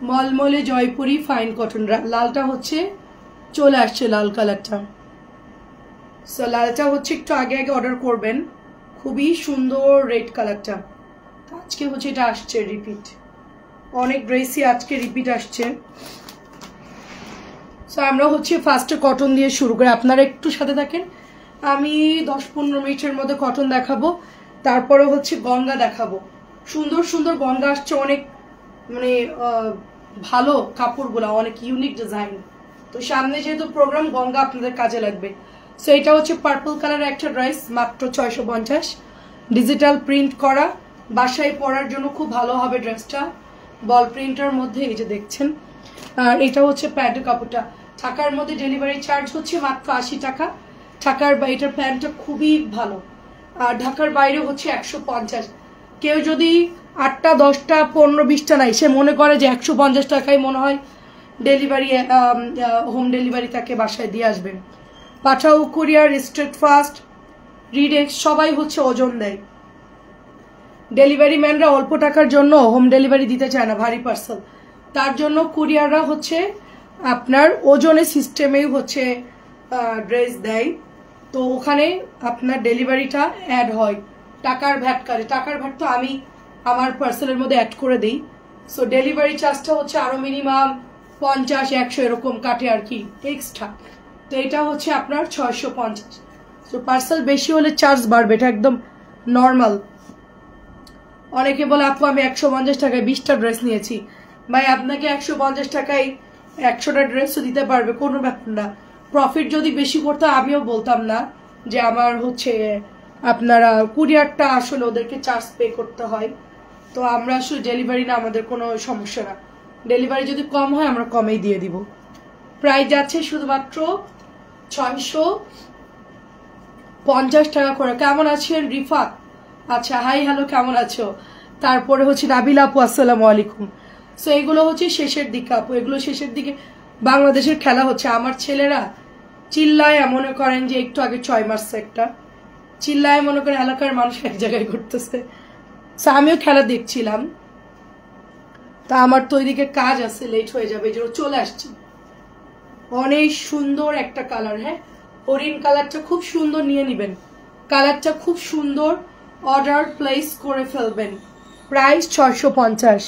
মলমলে Jaipuri fine cotton, লালটা হচ্ছে চলে আসছে, লাল কালারটা। সো লালটা হচ্ছে একটু আগে আগে অর্ডার করবেন, খুবই সুন্দর রেড কালারটা। আজকে হচ্ছে এটা আসছে রিপিট, অনেক ড্রেসই আজকে রিপিট আসছে। সো আমরা হচ্ছে ফার্স্টে কটন দিয়ে শুরু করি, আপনারা একটু সাথে থাকেন। আমি 10-15 মিনিটের মধ্যে কটন দেখাবো, তারপরে হচ্ছে গঙ্গা দেখাবো। সুন্দর সুন্দর গঙ্গা আসছে, অনেক মানে ভালো কাপড়গুলো, অনেক ইউনিক ডিজাইন। তো সামনে যেহেতু প্রোগ্রাম, গঙ্গা আপনাদের কাজে লাগবে। সো এটা হচ্ছে পার্পল কালারের একটা ড্রেস, মাত্র 650, ডিজিটাল প্রিন্ট করা, বাসায় পরার জন্য খুব ভালো হবে ড্রেসটা, বল প্রিন্টের মধ্যে। এই যে দেখছেন, আর এটা হচ্ছে প্যান্টের কাপড়টা। ঢাকার মধ্যে ডেলিভারি চার্জ হচ্ছে মাত্র 80 টাকা। ঢাকার এটার প্যান্টটা খুবই ভালো, আর ঢাকার বাইরে হচ্ছে 150। কেউ যদি 8টা 10টা 15-20টা নাই, সে মনে করে যে 150 টাকায় মনে হয় ডেলিভারি, হোম ডেলিভারি তাকে বাসায় দিয়ে আসবেন। পাঠাও কুরিয়ার, স্ট্রেট ফাস্ট, রিডেক্স সবাই হচ্ছে ওজন দেয়। ডেলিভারি ম্যানরা অল্প টাকার জন্য হোম ডেলিভারি দিতে চায় না, ভারী পার্সেল, তার জন্য কুরিয়াররা হচ্ছে আপনার ওজনের সিস্টেমেই হচ্ছে ড্রেস দেয়। তো ওখানে আপনার ডেলিভারিটা অ্যাড হয়, টাকার ভ্যাট কাটে। টাকার ভ্যাট তো আমি আমার পার্সেলের মধ্যে অ্যাড করে দিই। সো ডেলিভারি চার্জটা হচ্ছে আরও মিনিমাম 50-100 এরকম কাটে আর কি এক্সট্রা। তো এটা হচ্ছে আপনার 650। তো পার্সেল বেশি হলে চার্জ বাড়বে, এটা একদম নর্মাল। অনেকে বলে আপু আমি 150 টাকায় 20টা ড্রেস নিয়েছি। ভাই আপনাকে 150 টাকায় 100টা ড্রেসও দিতে পারবে, কোনো ব্যাপার না। প্রফিট যদি বেশি করতে আমিও বলতাম না যে আমার হচ্ছে আপনারা কুরিয়ারটা আসলে ওদেরকে চার্জ পে করতে হয়। তো আমরা আসলে ডেলিভারি না, আমাদের কোনো সমস্যা না। ডেলিভারি যদি কম হয় আমরা কমেই দিয়ে দিব। প্রাইস যাচ্ছে শুধুমাত্র 650 টাকা করে। কেমন আছেন রিফাত? আচ্ছা, হাই হ্যালো, কেমন আছো? তারপরে হচ্ছে নাবিলা আপু, আসসালামু আলাইকুম। সো এগুলো হচ্ছে শেষের দিকে আপু, এগুলো শেষের দিকে বাংলাদেশের খেলা হচ্ছে। আমার ছেলেরা চিল্লায়, মনে করেন যে একটু আগে 6 মার্চ একটা চিল্লায়, মনে করেন এলাকার মানুষ এক জায়গায় ঘুরতেছে। সো আমিও খেলা দেখছিলাম, তা আমার তো ওইদিকে কাজ আছে, লেট হয়ে যাবে, এই জন্য চলে আসছি। অনেক সুন্দর একটা কালার, হ্যাঁ হরিণ কালারটা খুব সুন্দর, নিয়ে নিবেন, কালারটা খুব সুন্দর, অর্ডার প্লেস করে ফেলবেন। প্রাইস 650।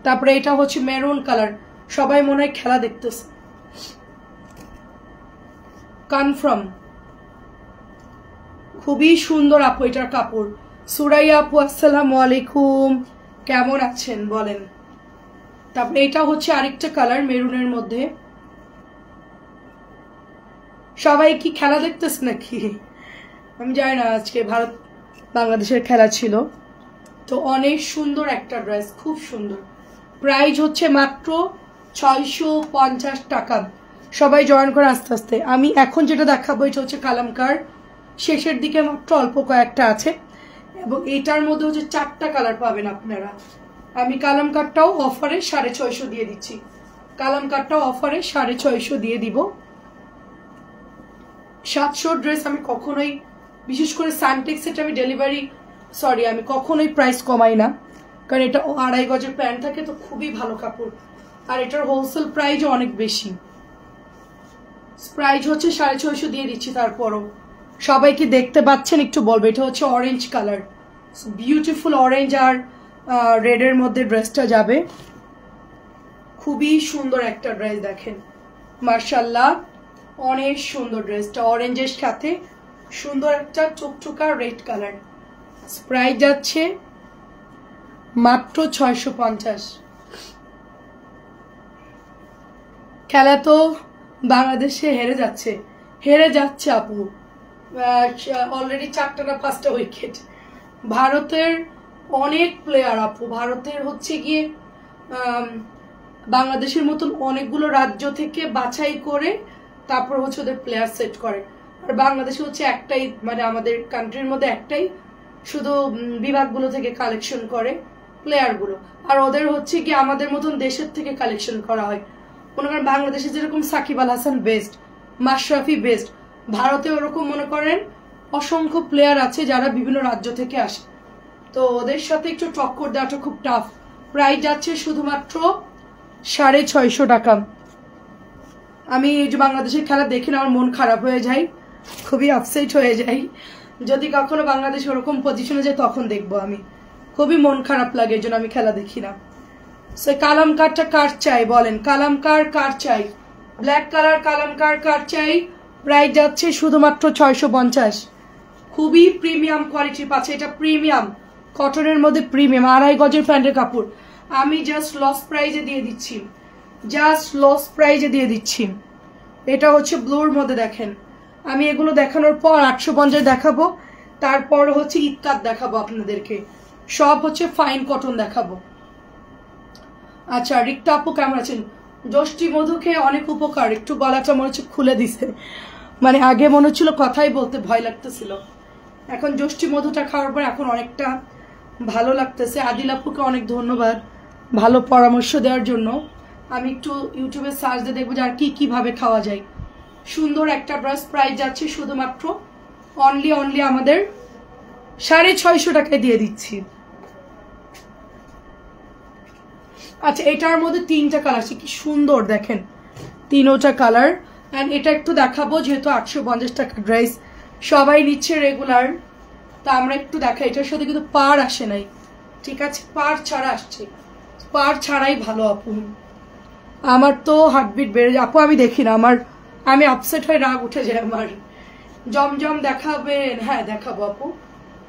তারপরে এটা হচ্ছে মেরুন কালার, সবাই মনে হয় খেলা দেখতেছে, কনফার্ম খুবই সুন্দর আপু এটার কাপড়। সুরাইয়া আপু, আসসালামু আলাইকুম, কেমন আছেন বলেন। তারপরে এটা হচ্ছে আরেকটা কালার মেরুনের মধ্যে। সবাই কি খেলা দেখতেছে নাকি? আমি জানি না, আজকে ভারত বাংলাদেশের খেলা ছিল। তো অনেক সুন্দর একটা ড্রেস, খুব সুন্দর। প্রাইস হচ্ছে মাত্র 650 টাকা। সবাই জয়েন করে আস্তে আস্তে। আমি এখন যেটা দেখাবো এটা হচ্ছে কালামকার, শেষের দিকে মাত্র অল্প কয়েকটা আছে, এবং এটার মধ্যে হচ্ছে 4টা কালার পাবেন আপনারা। আমি কালামকারটাও অফারে 650 দিয়ে দিচ্ছি, কালামকারটাও অফারে 650 দিয়ে দিব। 700 ড্রেস আমি কখনোই, বিশেষ করে সানটেক্স এটা আমি আমি কখনোই প্রাইস কমাই না, কারণ এটা 2.5 গজের প্যান্ট থাকে, তো খুবই ভালো কাপড়, আর এটার হোলসেল প্রাইসও অনেক বেশি। প্রাইস হচ্ছে 650 দিয়ে দিচ্ছি। তারপরও সবাই কি দেখতে পাচ্ছেন একটু বলবে। এটা হচ্ছে অরেঞ্জ কালার, বিউটিফুল অরেঞ্জ আর রেডের মধ্যে ড্রেসটা যাবে। খুবই সুন্দর একটা ড্রেস, দেখেন মাশাআল্লাহ, অনেক সুন্দর ড্রেসটা, অরেঞ্জের সাথে সুন্দর একটা টুকটুকা রেড কালার। প্রাইস যাচ্ছে মাত্র 650। খেলা তো বাংলাদেশে হেরে যাচ্ছে আপু, অলরেডি 4টা না 5টা উইকেট। ভারতের অনেক প্লেয়ার আপু, ভারতের হচ্ছে গিয়ে বাংলাদেশের মতন অনেকগুলো রাজ্য থেকে বাছাই করে তারপর হচ্ছে ওদের প্লেয়ার সেট করে। আর বাংলাদেশে হচ্ছে একটাই, মানে আমাদের কান্ট্রির মধ্যে একটাই শুধু বিভাগগুলো থেকে কালেকশন করে প্লেয়ারগুলো, আর ওদের হচ্ছে কি আমাদের মতন দেশের থেকে কালেকশন করা হয়। মনে করেন বাংলাদেশে যেরকম সাকিব আল হাসান বেস্ট, মাশরাফি বেস্ট, ভারতে ওরকম মনে করেন অসংখ্য প্লেয়ার আছে যারা বিভিন্ন রাজ্য থেকে আসে, তো ওদের সাথে একটু টক্কর দেওয়াটা খুব টাফ। প্রাইস যাচ্ছে শুধুমাত্র 650 টাকা। আমি এই যে বাংলাদেশের খেলা দেখি না, আমার মন খারাপ হয়ে যায়, খুবই আপসেট হয়ে যাই। যদি কখনো বাংলাদেশ ওরকম পজিশনে যায় তখন দেখবো, আমি খুবই মন খারাপ লাগে, এই জন্য আমি খেলা দেখি না। সে কালামকারটা কার চাই বলেন, কালামকার কার চাই, ব্ল্যাক কালার কালামকার কার চাই। প্রাইস যাচ্ছে শুধুমাত্র 650। খুবই প্রিমিয়াম কোয়ালিটির পাচ্ছে, এটা প্রিমিয়াম কটনের মধ্যে প্রিমিয়াম 2.5 গজের প্যান্টের কাপড়। আমি জাস্ট লস প্রাইজে দিয়ে দিচ্ছি, জাস্ট লস প্রাইজে দিয়ে দিচ্ছি। এটা হচ্ছে ব্লুর মধ্যে দেখেন, আমি এগুলো দেখানোর পর 850 দেখাবো, তারপর হচ্ছে ইতকাত দেখাবো আপনাদেরকে, সব হচ্ছে ফাইন কটন দেখাবো। আচ্ছা রিক্তা আপু কেমন আছেন? যষ্টি মধু খেয়ে অনেক উপকার, একটু গলাটা মনে হচ্ছে খুলে দিছে, মানে আগে মনে হচ্ছিল কথাই বলতে ভয় লাগতেছিল, এখন যষ্টি মধুটা খাওয়ার পর এখন অনেকটা ভালো লাগতেছে। আদিল আপুকে অনেক ধন্যবাদ ভালো পরামর্শ দেওয়ার জন্য। আমি একটু ইউটিউবে সার্চ দিয়ে দেখবো যে আর কিভাবে খাওয়া যায়। সুন্দর একটা ড্রেস, প্রাইস যাচ্ছে শুধুমাত্র অনলি আমাদের 650 টাকায় দিয়ে দিচ্ছি। আচ্ছা এটার মধ্যে 3টা কালার আছে, কি সুন্দর দেখেন, 3টা কালার। অ্যান্ড এটা একটু দেখাবো, যেহেতু 850 টাকা ড্রেস সবাই নিচ্ছে রেগুলার, তা আমরা একটু দেখাই। এটার সাথে কিন্তু পার আসে নাই, ঠিক আছে, পার ছাড়া আসছে, পার ছাড়াই ভালো আপু। আমার তো হার্টবিট বেড়ে যায় আপু, আমি দেখি না, আমি আপসেট হয়ে রাগ উঠে যায় আমার। জমজম দেখাবেন? হ্যাঁ দেখাবো আপু,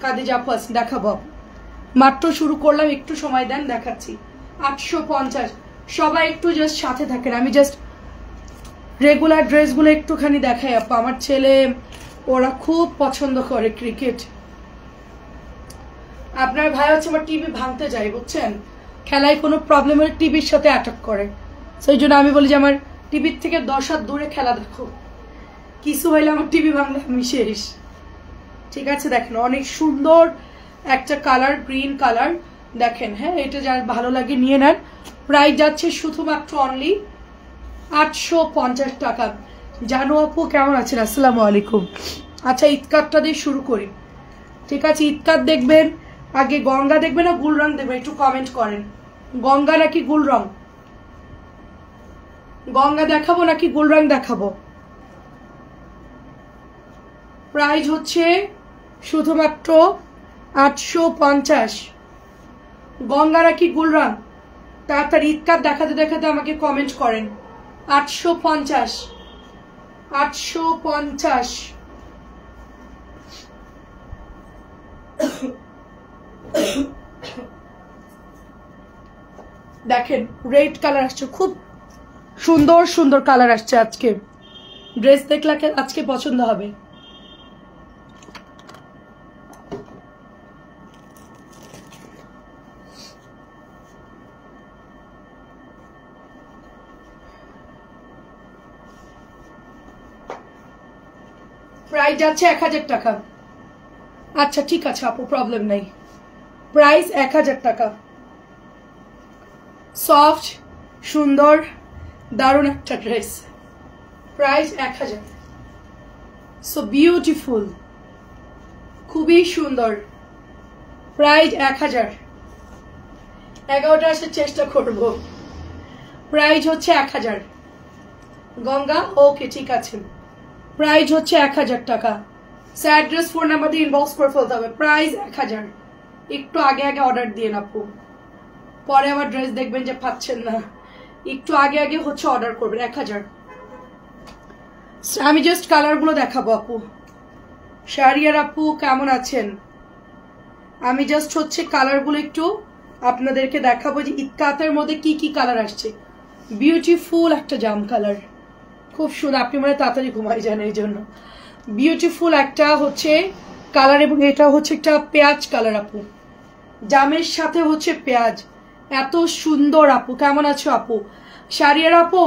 কাদিজা আপু আছেন, দেখাবো আপু, মাত্র শুরু করলাম, একটু সময় দেন, দেখাচ্ছি। 850, সবাই একটু জাস্ট সাথে থাকেন, আমি জাস্ট রেগুলার ড্রেসগুলো একটুখানি দেখাই আপু। আমার ছেলে ওরা খুব পছন্দ করে ক্রিকেট। আপনার ভাই হচ্ছে আমার টিভি ভাঙতে যায় বুঝছেন, খেলায় কোনো প্রবলেম হলে টিভির সাথে অ্যাটাক করে, সেই জন্য আমি বলি যে আমার টিভির থেকে 10 হাত দূরে খেলা দেখো, কিছু হইলে আমার টিভি ভাঙলে আমি শেষ, ঠিক আছে। দেখেন অনেক সুন্দর একটা কালার, গ্রিন কালার দেখেন, হ্যাঁ এটা যার ভালো লাগে নিয়ে নেন। প্রাইস যাচ্ছে শুধুমাত্র অনলি 850 টাকা। জানু আপু কেমন আছেন? আসসালামু আলাইকুম। আচ্ছা ইতকাতটা দিয়ে শুরু করি, ঠিক আছে। ইতকাত দেখবেন আগে, গঙ্গা দেখবেন না গুল রং দেখবেন, একটু কমেন্ট করেন, গঙ্গা নাকি গুল রং, গঙ্গা দেখাবো নাকি গুল রং দেখাবো? প্রাইস হচ্ছে শুধুমাত্র 850। গঙ্গা নাকি গুল রং, তাড়াতাড়ি ইতকাত দেখাতে দেখাতে আমাকে কমেন্ট করেন। 850, 850। দেখেন রেড কালার আসছে, খুব সুন্দর সুন্দর কালার আসছে আজকে, ড্রেস দেখলে আজকে পছন্দ হবে। প্রাইস যাচ্ছে 1000 টাকা। আচ্ছা ঠিক আছে আপু, প্রবলেম নাই, প্রাইস 1000 টাকা। সফট সুন্দর দারুণ একটা ড্রেস, প্রাইস 1000। সো বিউটিফুল, খুবই সুন্দর, প্রাইস 1000। 11টা আসার চেষ্টা করব। প্রাইস হচ্ছে 1000। গঙ্গা ওকে ঠিক আছে, প্রাইস হচ্ছে 1000 টাকা। অ্যাড্রেস ফোন নাম্বার দিয়ে ইনবক্স করে ফেলতে হবে। প্রাইস 1000। একটু আগে আগে অর্ডার দিয়ে আপু, পরে আবার ড্রেস দেখবেন যে পাচ্ছেন না, একটু আগে আগে হচ্ছে অর্ডার করবেন। 1000। আমি জাস্ট কালারগুলো দেখাবো আপু। শারিয়ার আপু কেমন আছেন? আমি জাস্ট হচ্ছে কালারগুলো একটু আপনাদেরকে দেখাবো যে ইতকাতের মধ্যে কি কি কালার আসছে। বিউটিফুল একটা জাম কালার, খুব সুন্দর, আপনি মানে তাড়াতাড়ি ঘুমাই যান এই জন্য। বিউটিফুল একটা হচ্ছে কালার, এবং এটা হচ্ছে একটা পেঁয়াজ কালার আপু, জামের সাথে হচ্ছে পেঁয়াজ, এত সুন্দর আপু। কেমন আছো আপু? শারিয়ার আপু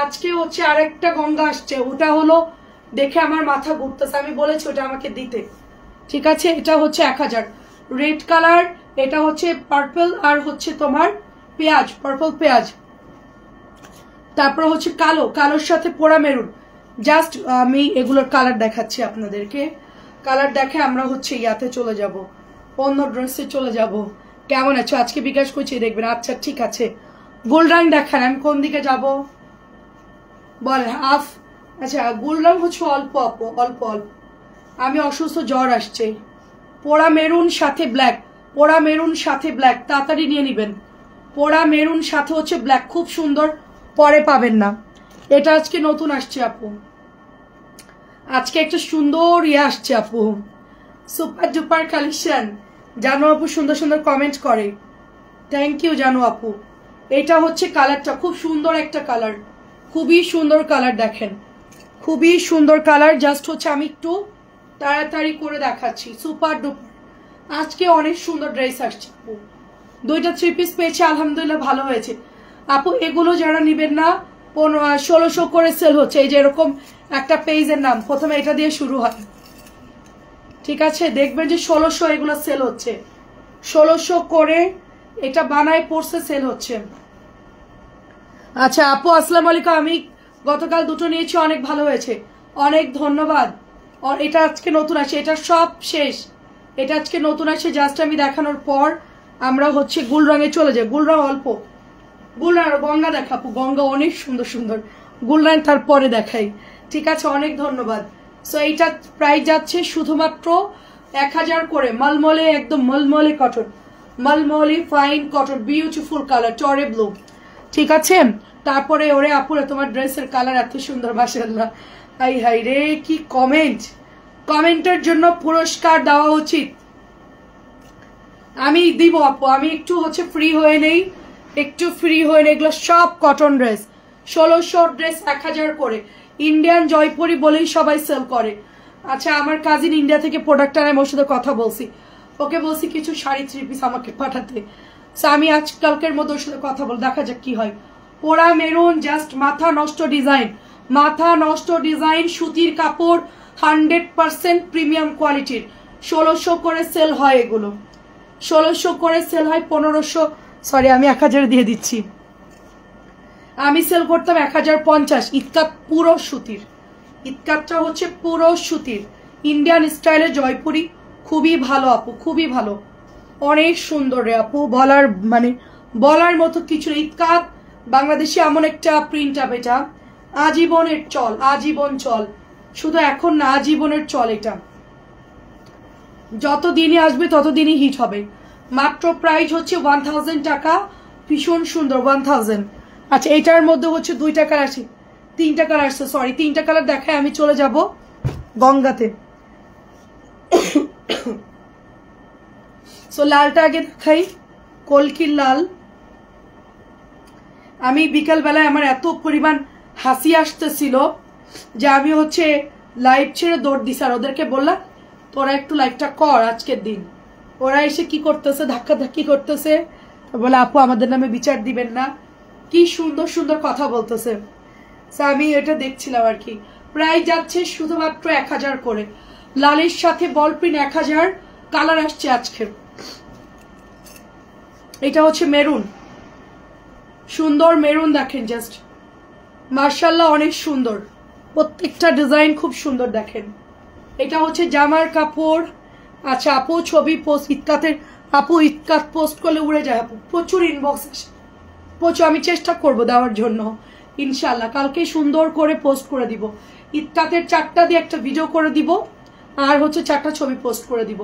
আজকে হচ্ছে আরেকটা গঙ্গা আসছে, ওটা হলো দেখে আমার মাথা ঘুরতেছে, আমি বলেছি ওটা আমাকে দিতে, ঠিক আছে। এটা হচ্ছে 1000। রেড কালার, এটা হচ্ছে পার্পল, আর হচ্ছে তোমার পেঁয়াজ, পার্পল পেঁয়াজ। তারপর হচ্ছে কালো, কালোর সাথে পোড়া মেরুন। জাস্ট আমি এগুলোর কালার দেখাচ্ছি আপনাদেরকে, কালার দেখে আমরা হচ্ছে ইয়াতে চলে যাব, অন্য ড্রেসে চলে যাব। কেমন আছো? আজকে বিকাশ করছি দেখবেন। আচ্ছা ঠিক আছে, গোল রং দেখান, আমি কোন দিকে যাব বলেন? হাফ, আচ্ছা গোল রং হচ্ছে অল্প অল্প অল্প অল্প। আমি অসুস্থ, জ্বর আসছে। পোড়া মেরুন সাথে ব্ল্যাক, পোড়া মেরুন সাথে ব্ল্যাক, তাড়াতাড়ি নিয়ে নিবেন। পোড়া মেরুন সাথে হচ্ছে ব্ল্যাক, খুব সুন্দর, পরে পাবেন না। এটা আজকে নতুন আসছে আপু, আজকে একটা সুন্দর আসছে আপু, সুপার ডুপার কালেকশন। জানো আপু সুন্দর সুন্দর কমেন্ট করে, থ্যাংক ইউ জানো আপু। এটা হচ্ছে কালারটা, খুব সুন্দর একটা কালার, খুবই সুন্দর কালার, দেখেন খুবই সুন্দর কালার। জাস্ট হচ্ছে আমি একটু তাড়াতাড়ি করে দেখাচ্ছি। সুপার ডুপার আজকে অনেক সুন্দর ড্রেস আসছে আপু। 2টা 3 পিস পেয়েছি, আলহামদুলিল্লাহ ভালো হয়েছে আপু। এগুলো যারা নিবেন না 1600 করে সেল হচ্ছে। এই যে এরকম একটা পেজের নাম, প্রথমে এটা দিয়ে শুরু হয়, ঠিক আছে? দেখবেন যে 1600 এগুলো সেল হচ্ছে, 1600 করে এটা বানায় পড়ছে, সেল হচ্ছে। আচ্ছা আপু আসসালামু আলাইকুম, আমি গতকাল দুটো নিয়েছি, অনেক ভালো হয়েছে, অনেক ধন্যবাদ। আর এটা আজকে নতুন আসে, এটা সব শেষ, এটা আজকে নতুন আসে। জাস্ট আমি দেখানোর পর আমরা হচ্ছে গুল রঙে চলে যাই। গুল রং অল্প, গুল রং গঙ্গা দেখাবো, গঙ্গা অনেক সুন্দর সুন্দর, গুল রং তারপরে দেখাই, ঠিক আছে? অনেক ধন্যবাদ। সো এইটা প্রাইস যাচ্ছে শুধুমাত্র 1000 করে। মলমলে, একদম মলমলে কটন, মলমলি ফাইন কটন, বিউটিফুল কালার, টরে ব্লু, ঠিক আছে? তারপরে ওরে আপুরে তোমার ড্রেসের কালার এত সুন্দর, মাশাআল্লাহ। হাই হাই রে, কি কমেন্ট, কমেন্টের জন্য পুরস্কার দেওয়া উচিত। আমি দিব আপু, আমি একটু হচ্ছে ফ্রি হয়ে নেই, একটু ফ্রি হয়ে নেই। এগুলো সব কটন ড্রেস, 1600 ড্রেস 1000 করে। ইন্ডিয়ান জয়পুরি বলেই সবাই সেল করে। আচ্ছা আমার কাজিন ইন্ডিয়া থেকে প্রোডাক্ট আনায়, ওর সাথে কথা বলছি, ওকে বলছি কিছু শাড়ি 3 পিস আমাকে পাঠাতে। আমি আজকালকের মধ্যে ওর সাথে কথা বল, দেখা যাক কি হয়। পোড়া মেরুন, জাস্ট মাথা নষ্ট ডিজাইন, মাথা নষ্ট ডিজাইন, সুতির কাপড়, 100% প্রিমিয়াম কোয়ালিটির। 1600 করে সেল হয় এগুলো, 1600 করে সেল হয়। 1500, সরি আমি 1000 দিয়ে দিচ্ছি। আমি সেল করতাম 1050। ইতকাত পুরো সুতির, ইতকাতটা হচ্ছে পুরো সুতির, ইন্ডিয়ান স্টাইলে জয়পুরি, খুবই ভালো আপু, খুবই ভালো, অনেক সুন্দর রে আপু, বলার মানে বলার মতো কিছু। ইতকাত বাংলাদেশে এমন একটা প্রিন্ট আপ, এটা আজীবনের চল, আজীবন চল, শুধু এখন না, আজীবনের চল। এটা যতদিনই আসবে ততদিনই হিট হবে। মাত্র প্রাইস হচ্ছে 1000 টাকা, ভীষণ সুন্দর 1000। আচ্ছা এটার মধ্যে হচ্ছে 2টা কালার আছে, 3টা কালার আসছে, সরি 3টা কালার দেখায় আমি চলে যাব গঙ্গাতে। সো লালটা আগে দেখাই, কলকির লাল। আমি বিকাল বেলায় আমার এত পরিমাণ হাসি আসতেছিল যে আমি হচ্ছে লাইভ ছেড়ে দৌড় দিছি, আর ওদেরকে বললাম তোরা একটু লাইভটা কর আজকের দিন। ওরা এসে কি করতেছে, ধাক্কা ধাক্কি করতেছে, বলে আপু আমাদের নামে বিচার দিবেন না, কি সুন্দর সুন্দর কথা বলতেছে। আমি এটা দেখছিলাম আর কি। প্রাইস যাচ্ছে শুধুমাত্র 1000 করে, লালের সাথে বল প্রিন্ট 1000। কালার আসছে আজকে, এটা হচ্ছে মেরুন, সুন্দর মেরুন, দেখেন জাস্ট মার্শাল্লাহ, অনেক সুন্দর, প্রত্যেকটা ডিজাইন খুব সুন্দর, দেখেন। এটা হচ্ছে জামার কাপড়। আচ্ছা আপু ছবি পোস্ট, ইতকাতের আপু ইতকাত পোস্ট করলে উড়ে যায় আপু, প্রচুর ইনবক্স আসে, প্রচুর। আমি চেষ্টা করব দেওয়ার জন্য ইনশাল্লাহ, কালকে সুন্দর করে পোস্ট করে দিব। ইতকাতের 4টা দিয়ে একটা ভিডিও করে দিব, আর হচ্ছে 4টা ছবি পোস্ট করে দিব।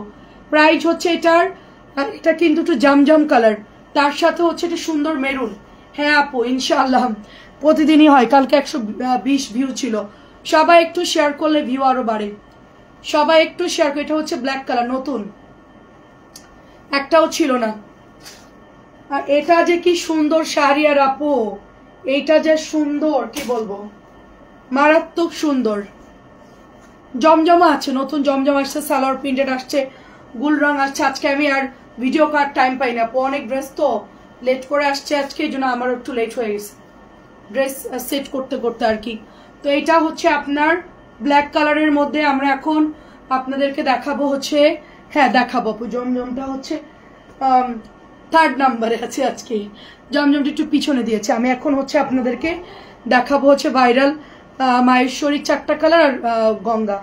প্রাইস হচ্ছে এটার, এটা কিন্তু একটু জামজাম কালার, তার সাথে হচ্ছে এটা সুন্দর মেরুন। হ্যাঁ আপু ইনশাআল্লাহ প্রতিদিনই হয়। কালকে 120 ভিউ ছিল, সবাই একটু শেয়ার করলে ভিউ আরো বাড়ে, সবাই একটু শেয়ার করে। এটা হচ্ছে ব্ল্যাক কালার, নতুন, একটাও ছিল না। আর এটা যে কি সুন্দর শাড়ি, আর আপু এইটা যে সুন্দর কি বলবো, মারাত্মক সুন্দর। জমজমা আছে, নতুন জমজমা আসছে, সালোয়ার প্রিন্টেড আসছে, গুল রং আসছে। আজকে আমি আর ভিডিও করার টাইম পাই না আপু, অনেক ড্রেস তো লেট করে আসছে আজকে, এই জন্য আমার একটু লেট হয়ে গেছে ড্রেস সেট করতে করতে আর কি। তো এটা হচ্ছে আপনার ব্ল্যাক কালারের মধ্যে। আমরা এখন আপনাদেরকে দেখাবো হচ্ছে, হ্যাঁ দেখাবো আপু, জমজমটা হচ্ছে 3rd নাম্বারে আছে আজকে, জমজমটা একটু পিছনে দিয়েছে। আমি এখন হচ্ছে আপনাদেরকে দেখাবো হচ্ছে ভাইরাল মাহেশ্বরীর 4টা কালার আর গঙ্গা।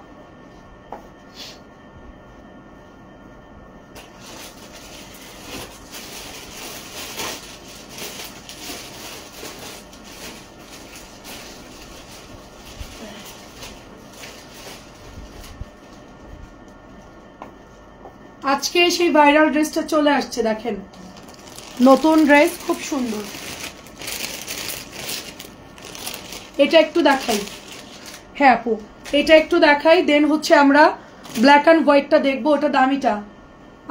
আজকে সেই ভাইরাল ড্রেসটা চলে আসছে, দেখেন নতুন ড্রেস, খুব সুন্দর। এটা একটু দেখাই, হ্যাঁ আপু এটা একটু দেখাই, দেন হচ্ছে আমরা ব্ল্যাক অ্যান্ড হোয়াইটটা দেখবো। ওটা দামিটা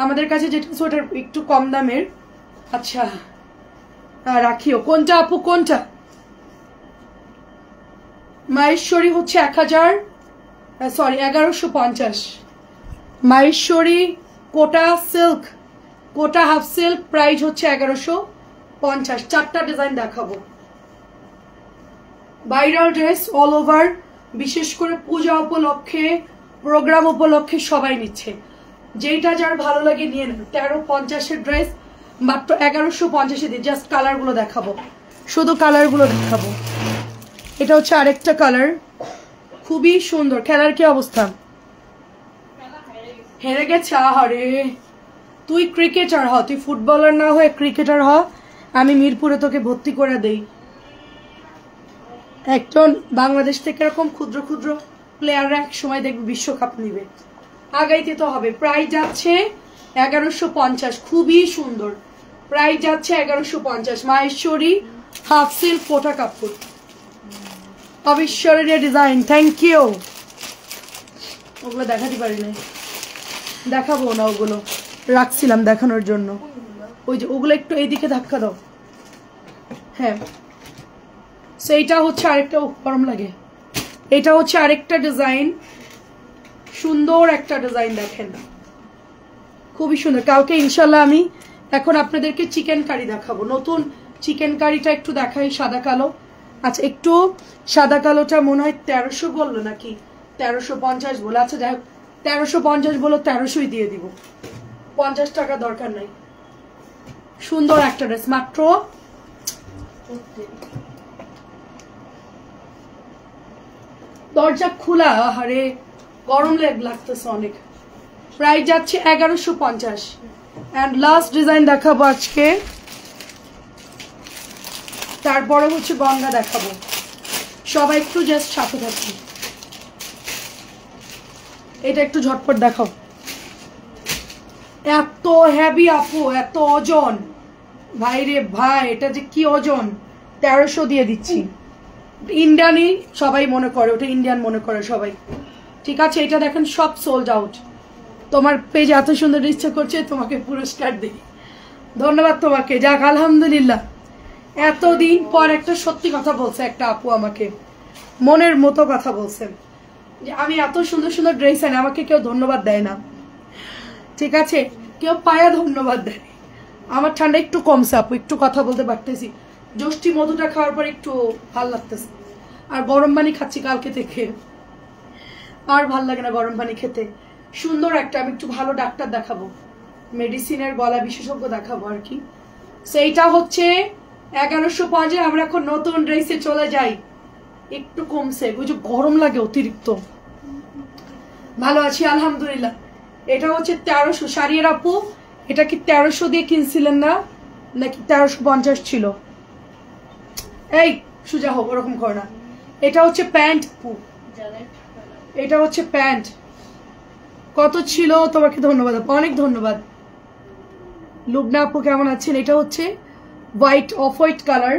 আমাদের কাছে যেটা আছে ওটা একটু কম দামের। আচ্ছা রাখিও। কোনটা আপু কোনটা? মাহেশ্বরী হচ্ছে 1150। মাহেশ্বরী কোটা সিল্ক, কোটা হাফ সিল্ক প্রাইস হচ্ছে 1150। 4টা ডিজাইন দেখাবো। ভাইরাল ড্রেস অল ওভার, বিশেষ করে পূজা উপলক্ষে, প্রোগ্রাম উপলক্ষে সবাই নিচ্ছে। যেইটা যার ভালো লাগে নিয়ে নেন। 1350-এর ড্রেস মাত্র 1150-এ দিয়ে। জাস্ট কালারগুলো দেখাবো, শুধু কালারগুলো দেখাবো। এটা হচ্ছে আরেকটা কালার, খুবই সুন্দর। খেলার কি অবস্থা? হেরে গেছে? আহারে, তুই ক্রিকেটার হ, তুই ফুটবলার না হয়ে ক্রিকেটার হ। আমি মিরপুরে তোকে ভর্তি করে দেই। একজন বাংলাদেশ থেকে এরকম ক্ষুদ্র ক্ষুদ্র প্লেয়াররা এক সময় দেখবে বিশ্বকাপ নিবে, আগাইতে তো হবে। প্রাইস যাচ্ছে 1150, খুবই সুন্দর। প্রাইস যাচ্ছে 1150। মাহেশ্বরী হাফ সিল্ক কোটা কাপড়, অবিশ্বরের ডিজাইন। Thank you. ওগুলো দেখাতে পারি না, দেখাবো না, ওগুলো রাখছিলাম দেখানোর জন্য। ওই যে ওগুলো একটু এইদিকে ধাক্কা দাও। হ্যাঁ সেইটা হচ্ছে আরেকটা, গরম লাগে। এটা হচ্ছে আরেকটা ডিজাইন, সুন্দর একটা ডিজাইন, দেখেন খুবই সুন্দর। কালকে ইনশাল্লাহ আমি এখন আপনাদেরকে চিকেন কারি দেখাবো। নতুন চিকেন কারিটা একটু দেখাই, সাদা কালো। আচ্ছা একটু সাদা কালোটা মনে হয় 1300 বললো নাকি 1350 বলে। আচ্ছা যাই হোক, 1350 বলো, 1300ই দিয়ে দিব, 50 টাকা দরকার নাই। সুন্দর একটা ড্রেস, মাত্র দরজা খোলা। আরে গরম লাগতেছে অনেক। প্রাইস যাচ্ছে 1150। এন্ড লাস্ট ডিজাইন দেখাবো আজকে, তারপরে হচ্ছে গঙ্গা দেখাবো। সবাই একটু জাস্ট সাথে থাকি। এটা একটু ঝটপট দেখাও। এত হেভি আপু, এত ওজন, ভাই রে ভাই, এটা যে কি ওজন। 1300 দিয়ে দিচ্ছি। ইন্ডিয়ানই সবাই মনে করে, ওটা ইন্ডিয়ান মনে করে সবাই। ঠিক আছে, এটা দেখেন সব সোল্ড আউট। তোমার পেজ এত সুন্দর ইচ্ছা করছে তোমাকে পুরস্কার দিই। ধন্যবাদ তোমাকে। যাক আলহামদুলিল্লাহ, এতদিন পর একটা সত্যি কথা বলছে একটা আপু, আমাকে মনের মতো কথা বলছেন যে আমি এত সুন্দর সুন্দর ড্রেস আনি, আমাকে কেউ ধন্যবাদ দেয় না। ঠিক আছে, কেউ পায়া ধন্যবাদ দেয়। আমার ঠান্ডা একটু কমছে আপু, একটু কথা বলতে পারতেছি। ষষ্ঠী মধুটা খাওয়ার পর একটু ভাল লাগতেছে। আর গরম পানি খাচ্ছি কালকে থেকে, আর ভাল লাগে না গরম পানি খেতে। সুন্দর একটা, আমি একটু ভালো ডাক্তার দেখাবো, মেডিসিনের গলা বিশেষজ্ঞ দেখাবো আর কি। সেইটা হচ্ছে 1150। আমরা এখন নতুন ড্রেসে চলে যাই, একটু কমছে, ওই যে গরম লাগে অতিরিক্ত। ভালো আছি আলহামদুলিল্লাহ। এটা হচ্ছে 1300। শাড়ির আপু এটা কি 1300 দিয়ে কিনছিলেন না নাকি 1350 ছিল? এই সুজা হোক, ওরকম কর না। এটা হচ্ছে প্যান্ট আপু, এটা হচ্ছে প্যান্ট। কত ছিল? তোমাকে ধন্যবাদ আপু, অনেক ধন্যবাদ। লুবনা আপু কেমন আছেন? এটা হচ্ছে white, off white colour,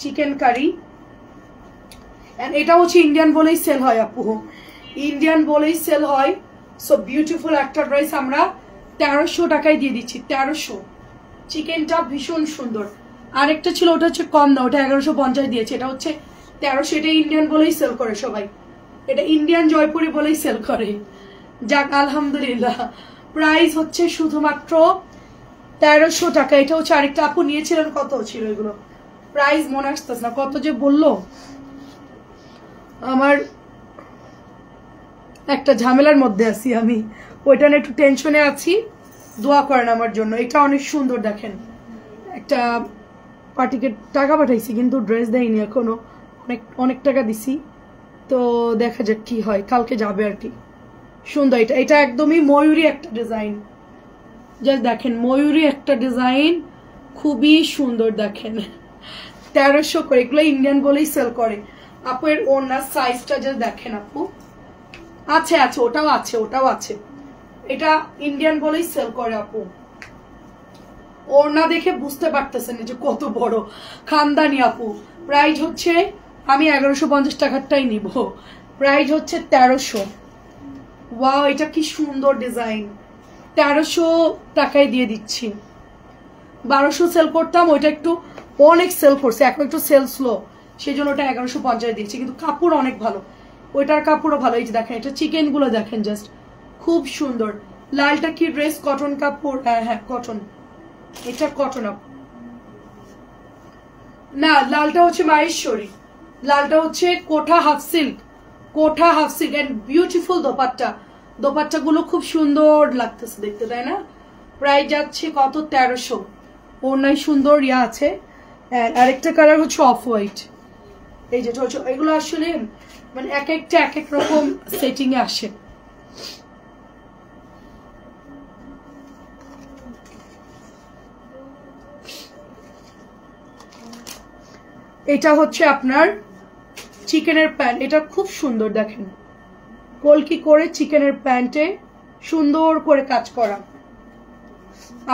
chicken curry. এটা হচ্ছে ইন্ডিয়ান বলেই সেল হয় আপু, ইন্ডিয়ান বলেই সেল হয়। সো বিউটিফুল একটা ড্রেস আমরা 1300 টাকায় দিয়ে দিচ্ছি। 1300। চিকেনটা ভীষণ সুন্দর। আরেকটা ছিল, ওটা হচ্ছে কম দাম, ওটা 1150 দিয়েছে। এটা হচ্ছে 1300। এটা ইন্ডিয়ান বলেই সেল করে সবাই, এটা ইন্ডিয়ান জয়পুরি বলেই সেল করে। যাক আলহামদুলিল্লাহ। প্রাইস হচ্ছে শুধুমাত্র 1300 টাকা। এটা হচ্ছে আরেকটা আপু নিয়েছিলেন, কত ছিল এগুলো প্রাইস মনে আসতেছে না, কত যে বললো। আমার একটা ঝামেলার মধ্যে আছি আমি, ওইটা নিয়ে একটু টেনশনে আছি, দোয়া করেন আমার জন্য। এটা অনেক সুন্দর, দেখেন একটা পার্টিকে টাকা পাঠাইছি কিন্তু ড্রেস দেয়নি এখনো, অনেক টাকা দিছি। তো দেখা যাক কি হয়, কালকে যাবে আর কি। সুন্দর এটা, এটা একদমই ময়ূরী একটা ডিজাইন। জাস্ট দেখেন ময়ূরী একটা ডিজাইন, খুবই সুন্দর। দেখেন 1300 করে, এগুলো ইন্ডিয়ান বলেই সেল করে আপু। এর ওনার সাইজটা জাস্ট দেখেন আপু। আছে আছে, ওটাও আছে, ওটাও আছে। এটা ইন্ডিয়ান বলেই সেল করে আপু। ওড়না দেখে বুঝতে পারতেছেন যে কত বড় খানদানি আপু। প্রাইস হচ্ছে, আমি 1150 টাকারটাই নিব, প্রাইস হচ্ছে 1300। ওয়াও, এটা কি সুন্দর ডিজাইন, 1300 টাকায় দিয়ে দিচ্ছি। 1200 সেল করতাম, ওইটা একটু অনেক সেল করছে, এখন একটু সেল স্লো, সেই জন্য ওটা 1150 দিচ্ছি। কিন্তু কাপড় অনেক ভালো, ওইটার কাপড়ও ভালো। এই যে দেখেন, এটা চিকেন গুলো দেখেন, জাস্ট খুব সুন্দর। লালটা কি ড্রেস, কটন কাপড়? হ্যাঁ কটন, এটা কটন আপ না, লালটা হচ্ছে মাহেশ্বরী, লালটা হচ্ছে Kota half silk, Kota half silk and beautiful dupatta, dupatta গুলো খুব সুন্দর লাগতেছে দেখতে, তাই না? প্রাইস যাচ্ছে কত? 1300। ওনাই সুন্দর ইয়া আছে। আরেকটা কালার হচ্ছে অফ হোয়াইট। এই যেটা হচ্ছে, এগুলো আসলে মানে এক একটা এক এক রকম সেটিং এ আসে। এটা হচ্ছে আপনার চিকেনের প্যান্ট, এটা খুব সুন্দর দেখেন, কলকি করে চিকেনের প্যান্টে সুন্দর করে কাজ করা।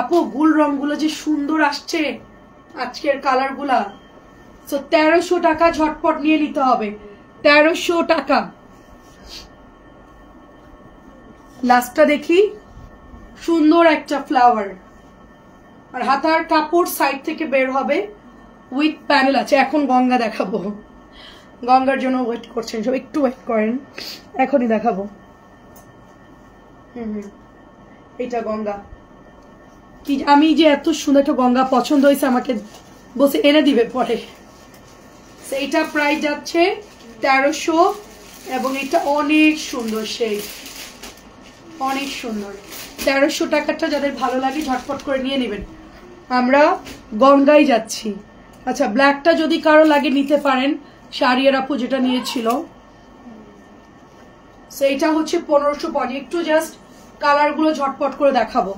আপু গুল রংগুলো যে সুন্দর আসছে আজকের কালার গুলা। 1300 টাকা, ঝটপট নিয়ে নিতে হবে, 1300 টাকা। লাস্টটা দেখি, সুন্দর একটা ফ্লাওয়ার, আর হাতার কাপড় সাইড থেকে বের হবে, উইথ প্যানেল আছে। এখন গঙ্গা দেখাবো, গঙ্গার জন্য ওয়েট করছেন সব, একটু ওয়েট করেন, এখনই দেখাবো। এটা গঙ্গা, কি আমি যে এত সুন্দর একটা গঙ্গা পছন্দ হয়েছে, আমাকে বসে এনে দিবে পরে। সেইটা প্রাইস যাচ্ছে 1300, এবং এটা অনেক সুন্দর, সেই অনেক সুন্দর। 1300 টাকাটা যাদের ভালো লাগে ঝটপট করে নিয়ে নেবেন। আমরা গঙ্গায় যাচ্ছি। আচ্ছা, ব্ল্যাকটা যদি কারো লাগে নিতে পারেন, শাড়িয়ার আপু যেটা নিয়েছিল, সেইটা হচ্ছে 1550। একটু জাস্ট কালার গুলো ঝটপট করে দেখাবো।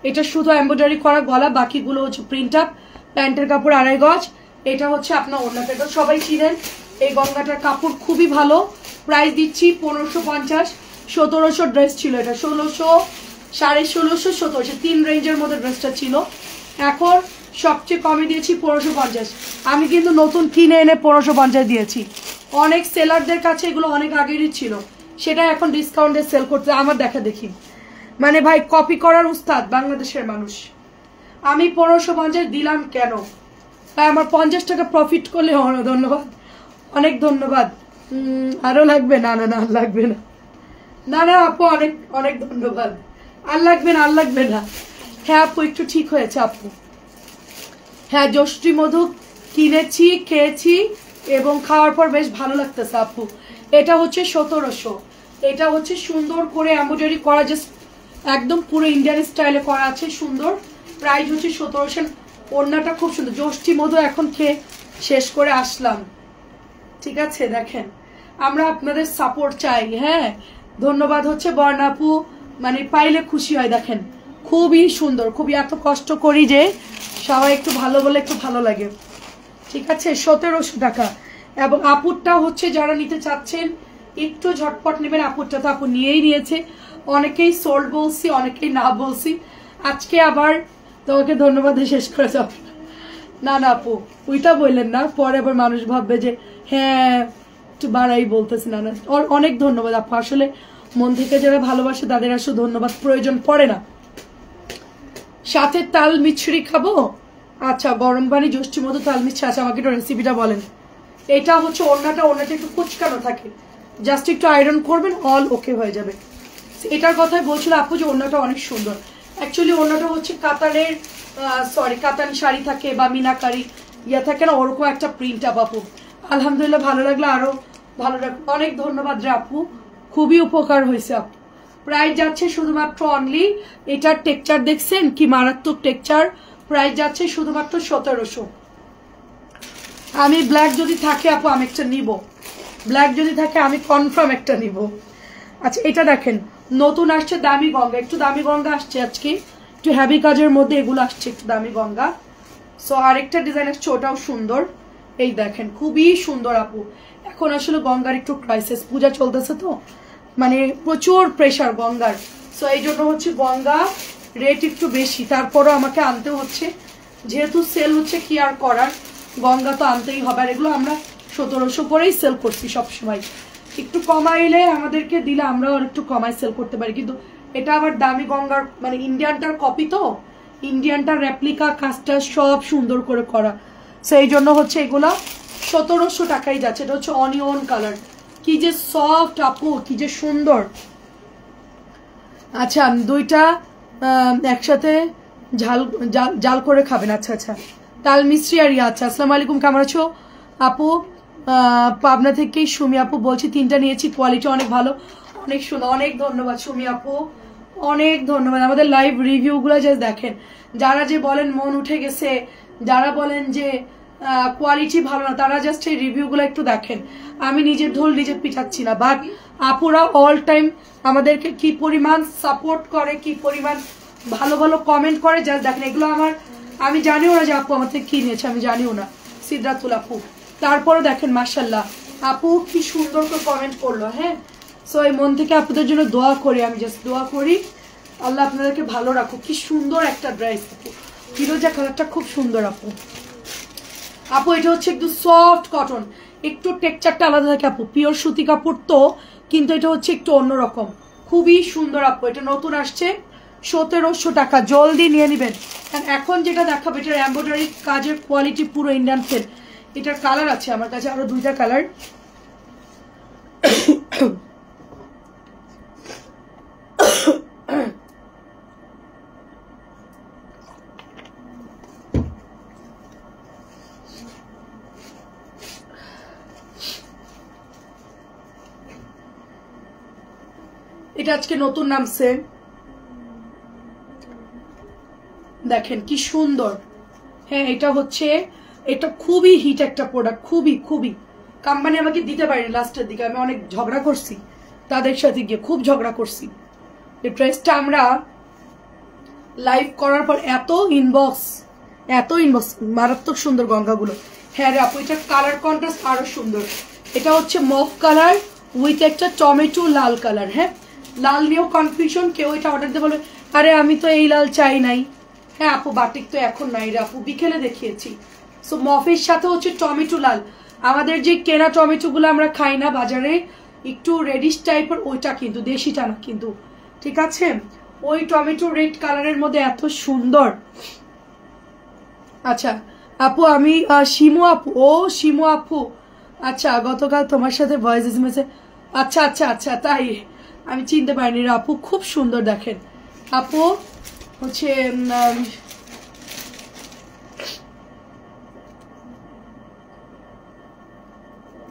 এটা শুধু এমব্রয়ডারি করা গলা, বাকিগুলো হচ্ছে প্রিন্ট আপ, প্যান্টের কাপড় 2.5 গজ। এটা হচ্ছে আপনার ওড়নাটা, এটা সবাই চিনেন। এই গঙ্গাটার কাপড় খুবই ভালো, প্রাইস দিচ্ছি 1550। 1700 ড্রেস ছিল, এটা 1600, 1650, 1700, 3 রেঞ্জের মধ্যে ড্রেসটা ছিল। এখন সবচেয়ে কমে দিয়েছি 1550। আমি কিন্তু নতুন কিনে এনে 1550 দিয়েছি। অনেক সেলারদের কাছে এগুলো অনেক আগেরই ছিল, সেটা এখন ডিসকাউন্টে সেল করতে আমার দেখা দেখি। মানে ভাই, কপি করার উস্তাদ বাংলাদেশের মানুষ। আমি 1550 দিলাম কেন? তাই আমার 50 টাকা প্রফিট করলে ধন্যবাদ, অনেক ধন্যবাদ। আরো লাগবে? না না না, লাগবে না, না না আপু, অনেক অনেক ধন্যবাদ। আর লাগবে না, আর লাগবে না। হ্যাঁ আপু, একটু ঠিক হয়েছে আপু। হ্যাঁ, যষ্টি মধু কিনেছি, খেয়েছি, এবং খাওয়ার পর বেশ ভালো লাগতেছে আপু। এটা হচ্ছে 1700। এটা হচ্ছে সুন্দর করে এমব্রয়ডারি করা, জাস্ট একদম পুরো ইন্ডিয়ান স্টাইলে করা আছে, সুন্দর। প্রাইস হচ্ছে 1700। ওড়নাটা খুব সুন্দর। যষ্টি মধু এখন খেয়ে শেষ করে আসলাম, ঠিক আছে? দেখেন, আমরা আপনাদের সাপোর্ট চাই। হ্যাঁ, ধন্যবাদ হচ্ছে বর্ণাপু, মানে পাইলে খুশি হয়। দেখেন, খুবই সুন্দর, খুবই, এত কষ্ট করি যে সবাই একটু ভালো বলে একটু ভালো লাগে, ঠিক আছে? 1700 টাকা। এবং আপুরটা হচ্ছে যারা নিতে চাচ্ছেন একটু ঝটপট নেবেন। আপুরটা তো আপু নিয়েই নিয়েছে, অনেকেই সোল্ড বলছি, অনেকেই না বলছি। আজকে আবার তোমাকে ধন্যবাদ শেষ করে যাও। না না আপু, ওইটা বললেন না, পরে আবার মানুষ ভাববে যে হ্যাঁ একটু বাড়াই বলতেছি। না না, অনেক ধন্যবাদ আপু, আসলে মন থেকে যারা ভালোবাসে তাদের আসলে ধন্যবাদ প্রয়োজন পড়ে না। সাথে তাল মিছরি খাবো? আচ্ছা, গরম পানি, যষ্টি মধু, তাল মিছরি। আচ্ছা, আমাকে একটু রেসিপিটা বলেন। এটা হচ্ছে ওড়নাটা, ওড়নাটা একটু কুচকানো থাকে, জাস্ট একটু আয়রন করবেন, অল ওকে হয়ে যাবে। এটার কথাই বলছিল আপু যে ওড়নাটা অনেক সুন্দর। অ্যাকচুয়ালি ওড়নাটা হচ্ছে কাতানের, কাতান শাড়ি থাকে বা মিনাকারি ইয়া থাকে না, ওরকম একটা প্রিন্ট আপ আপু। আলহামদুলিল্লাহ, ভালো লাগলো, আরো ভালো লাগলো। অনেক ধন্যবাদ রে আপু, খুবই উপকার হয়েছে আপু। প্রাইস যাচ্ছে শুধুমাত্র অনলি, এটার টেক্সচার দেখছেন কি মারাত্মক টেক্সচার। প্রাইস যাচ্ছে শুধুমাত্র 1700। আমি ব্ল্যাক যদি থাকে আপু আমি একটা নিব, ব্ল্যাক যদি থাকে আমি কনফার্ম একটা নিব। আচ্ছা, এটা দেখেন, নতুন আসছে দামি গঙ্গা, একটু দামি গঙ্গা আসছে আজকে, একটু হ্যাভি কাজের মধ্যে এগুলো আসছে, একটু দামি গঙ্গা। সো আরেকটা ডিজাইন আসছে, ওটাও সুন্দর। এই দেখেন, খুবই সুন্দর আপু। এখন আসলে গঙ্গার একটু ক্রাইসিস, পূজা চলতেছে তো, মানে প্রচুর প্রেশার গঙ্গার। সো এই জন্য হচ্ছে গঙ্গা রেট একটু বেশি, তারপরও আমাকে আনতে হচ্ছে, যেহেতু সেল হচ্ছে কি আর করার, গঙ্গা তো আনতেই হবে। আর এগুলো আমরা 1700 করেই সেল করছি সবসময়, একটু কমাইলে আমাদেরকে দিলে আমরাও একটু কমাই সেল করতে পারি। কিন্তু এটা আবার দামি গঙ্গার মানে ইন্ডিয়ানটার কপি, তো ইন্ডিয়ানটার রেপ্লিকা কাজটা সব সুন্দর করে করা, সেই জন্য হচ্ছে এগুলা 1700 টাকাই যাচ্ছে। এটা হচ্ছে অনিয়ন কালার, কি যে সফট আপু, কি যে সুন্দর। আচ্ছা দুইটা একসাথে ঝাল জাল করে খাবেন। আচ্ছা আচ্ছা, তাল মিস্ত্রি আর ইয়া। আচ্ছা আসসালামু আলাইকুম, কেমন আছো আপু? পাবনা থেকেই সুমি আপু বলছি, 3টা নিয়েছি, কোয়ালিটি অনেক ভালো, অনেক সুন্দর। অনেক ধন্যবাদ সুমি আপু, অনেক ধন্যবাদ। আমাদের লাইভ রিভিউগুলো জাস্ট দেখেন, যারা যে বলেন মন উঠে গেছে, যারা বলেন যে কোয়ালিটি ভালো না, তারা জাস্ট এই রিভিউগুলো একটু দেখেন। আমি নিজের ঢোল নিজে পিটাচ্ছি না, বাট আপুরা অল টাইম আমাদেরকে কি পরিমাণ সাপোর্ট করে, কি পরিমাণ ভালো ভালো কমেন্ট করে, জাস্ট দেখেন। এগুলো আমার, আমি জানিও না যে আপু আমার থেকে কি নিয়েছে, আমি জানিও না, সিদ্ধাতুল আপু। তারপরে দেখেন মাশাল্লাহ আপু কি সুন্দর করে কমেন্ট করলো। হ্যাঁ, সো এই মন থেকে আপুদের জন্য দোয়া করি, আমি জাস্ট দোয়া করি আল্লাহ আপনাদেরকে ভালো রাখুক। কি সুন্দর একটা ড্রেস আপু, ফিরোজা কালারটা খুব সুন্দর আপু। আপু এটা হচ্ছে একটু সফট কটন, একটু টেক্সচারটা আলাদা থাকে আপু, পিওর সুতি কাপড় তো, কিন্তু এটা হচ্ছে একটু অন্যরকম, খুবই সুন্দর আপু। এটা নতুন আসছে, 1700 টাকা, জলদি নিয়ে নেবেন। এখন যেটা দেখাবো এটার এমব্রয়ডারি কাজের কোয়ালিটি পুরো ইন্ডিয়ান সেল। এটার কালার আছে আমার কাছে আরো 2টা কালার। এটা আজকে নতুন নামছে, দেখেন কি সুন্দর। হ্যাঁ এটা হচ্ছে, এটা খুবই হিট একটা প্রোডাক্ট, খুবই খুবই। কোম্পানি আমাকে দিতে পারেনি লাস্টের দিকে, আমি অনেক ঝগড়া করছি তাদের সাথে গিয়ে, খুব ঝগড়া করছি। এই ড্রেসটা আমরা লাইভ করার পর এত ইনবক্স, মারাত্মক সুন্দর গঙ্গাগুলো। হ্যাঁ রে আপু, এটার কালার কন্ট্রাস্ট আরো সুন্দর। এটা হচ্ছে মফ কালার উইথ একটা টমেটো লাল কালার। হ্যাঁ, লাল নিয়েও কনফিউশন, কেউ এটা অর্ডার দিয়ে বলে আরে আমি তো এই লাল চাই নাই। হ্যাঁ আপু, বাটিক তো এখন নাই রে আপু, বিকেলে দেখিয়েছি। সো মফের সাথে হচ্ছে টমেটো লাল, আমাদের যে কেনা টমেটো গুলো আমরা খাই না বাজারে, একটু রেডিশ টাইপের, ওইটা কিন্তু দেশিটা না কিন্তু, ঠিক আছে? ওই টমেটো রেড কালারের মধ্যে এত সুন্দর। আচ্ছা আপু আমি শিমু আপু, ও শিমু আপু, আচ্ছা গতকাল তোমার সাথে ভয়েস এসএমএসে, আচ্ছা আচ্ছা আচ্ছা তাই, আমি চিনতে পারিনি রে আপু, খুব সুন্দর। দেখেন আপু হচ্ছে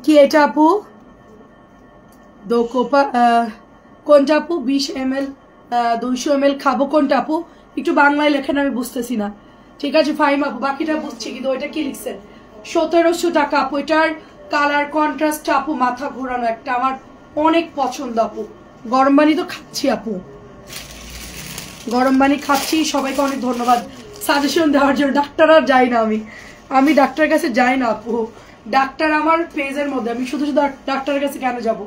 কি এটা আপু, কোপা কোনটা আপু? 20 ml 200 ml খাবো কোনটা আপু? একটু বাংলায় লেখেন, আমি বুঝতেছি না। ঠিক আছে ফাইম আপু, বাকিটা বুঝছি, কিন্তু ওইটা কি লিখছেন? 1700 টাকা আপু। এটার কালার কন্ট্রাস্ট আপু মাথা ঘোরানো একটা, আমার অনেক পছন্দ আপু। গরম পানি তো খাচ্ছি আপু, গরম পানি খাচ্ছি। সবাইকে অনেক ধন্যবাদ সাজেশন দেওয়ার জন্য। ডাক্তার আর যাই না, আমি ডাক্তারের কাছে যাই না আপু, ডাক্তার আমার পেজের মধ্যে, আমি শুধু শুধু ডাক্তারের কাছে কেন যাব?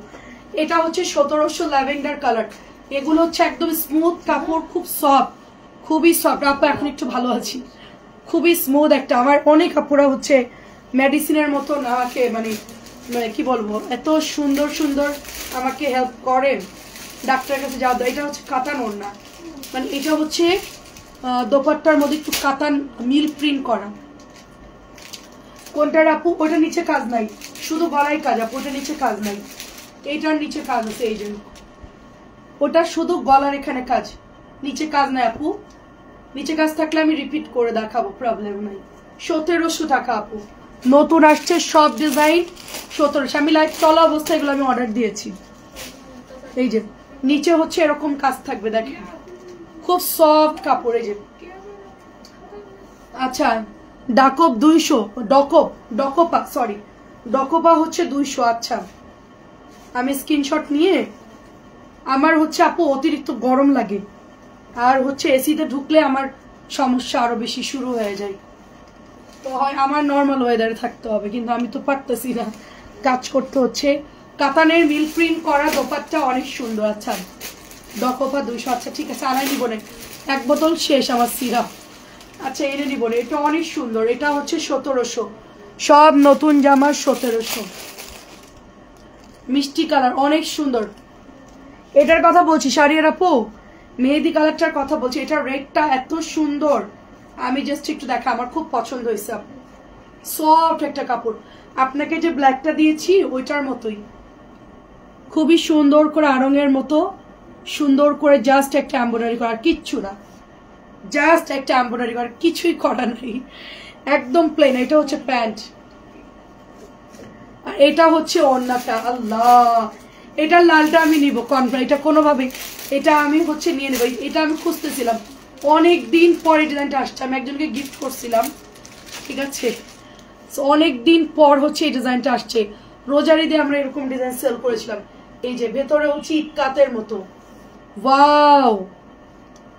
এটা হচ্ছে 1700 ল্যাভেন্ডার কালার। এগুলো হচ্ছে একদম স্মুথ কাপড়, খুব সফট, খুবই সফট আপু। এখন একটু ভালো আছি, খুবই স্মুথ একটা। আমার অনেক আপুরা হচ্ছে মেডিসিনের মতন আমাকে মানে কি বলবো, এত সুন্দর সুন্দর আমাকে হেল্প করেন ডাক্তারের কাছে যাওয়া। এটা হচ্ছে কাতান ওড়না, মানে এটা হচ্ছে দোপাট্টার মধ্যে একটু কাতান মিল প্রিন্ট করা। কোনটার আপু? ওটা নিচে কাজ নাই, শুধু গলায় কাজ আপু, ওটা নিচে কাজ নাই। এইটার নিচে কাজ আছে, এই জন্য ওটা শুধু গলার এখানে কাজ, নিচে কাজ নাই আপু। নিচে কাজ থাকলে আমি রিপিট করে দেখাবো, প্রবলেম নাই। 1700 টাকা আপু, নতুন আসছে সব ডিজাইন 1700। আমি লাইভ চলা অবস্থায় এগুলো আমি অর্ডার দিয়েছি। এই যে নিচে হচ্ছে এরকম কাজ থাকবে, দেখেন খুব সফট কাপড়। এই যে আচ্ছা ডাকপ 200, ডকোপা সরি, ডকোপা হচ্ছে 200। আচ্ছা আমি স্ক্রিনশট নিয়ে, আমার হচ্ছে আপু অতিরিক্ত গরম লাগে, আর হচ্ছে এসিতে ঢুকলে আমার সমস্যা আরো বেশি শুরু হয়ে যায়, তো হয় আমার নর্মাল ওয়েদারে থাকতে হবে, কিন্তু আমি তো পারতেছি না, কাজ করতে হচ্ছে। কাতানের মিল প্রিন্ট করা দোপাট্টা অনেক সুন্দর। আচ্ছা ডকোপা 200। আচ্ছা ঠিক আছে, আড়াই নিব না, এক বোতল শেষ আমার সিরাপ। আচ্ছা এটা নিব না, এটা অনেক সুন্দর, এটা হচ্ছে 1700, সব নতুন জামা 1700, মিষ্টি কালার অনেক সুন্দর। এটার কথা বলছি শাড়ির আপু, মেহেদি কালারটার কথা বলছি, এটার রেটটা এত সুন্দর, আমি জাস্ট একটু দেখা, আমার খুব পছন্দ হয়েছে। সফট একটা কাপড়, আপনাকে যে ব্ল্যাকটা দিয়েছি ওইটার মতোই, খুবই সুন্দর করে আড়ঙের মতো সুন্দর করে জাস্ট একটা এমব্রয়ডারি করা, কিচ্ছু না, জাস্ট একটা এমব্রয়ডারি করা, কিছুই করা নাই, একদম প্লেন। এটা হচ্ছে প্যান্ট আর এটা হচ্ছে ওড়নাটা। আল্লাহ, এটার লালটা আমি নিব কনফার্ম, এটা কোনোভাবে এটা আমি হচ্ছে নিয়ে নেব। এটা আমি খুঁজতেছিলাম অনেক দিন পরে, ডিজাইনটা আসছে, আমি একজনকে গিফট করছিলাম, ঠিক আছে, অনেক দিন পর হচ্ছে এই ডিজাইনটা আসছে। রোজারি দিয়ে আমরা এরকম ডিজাইন সেল করেছিলাম। এই যে ভেতরে হচ্ছে ইটকাতের মতো, ওয়াও,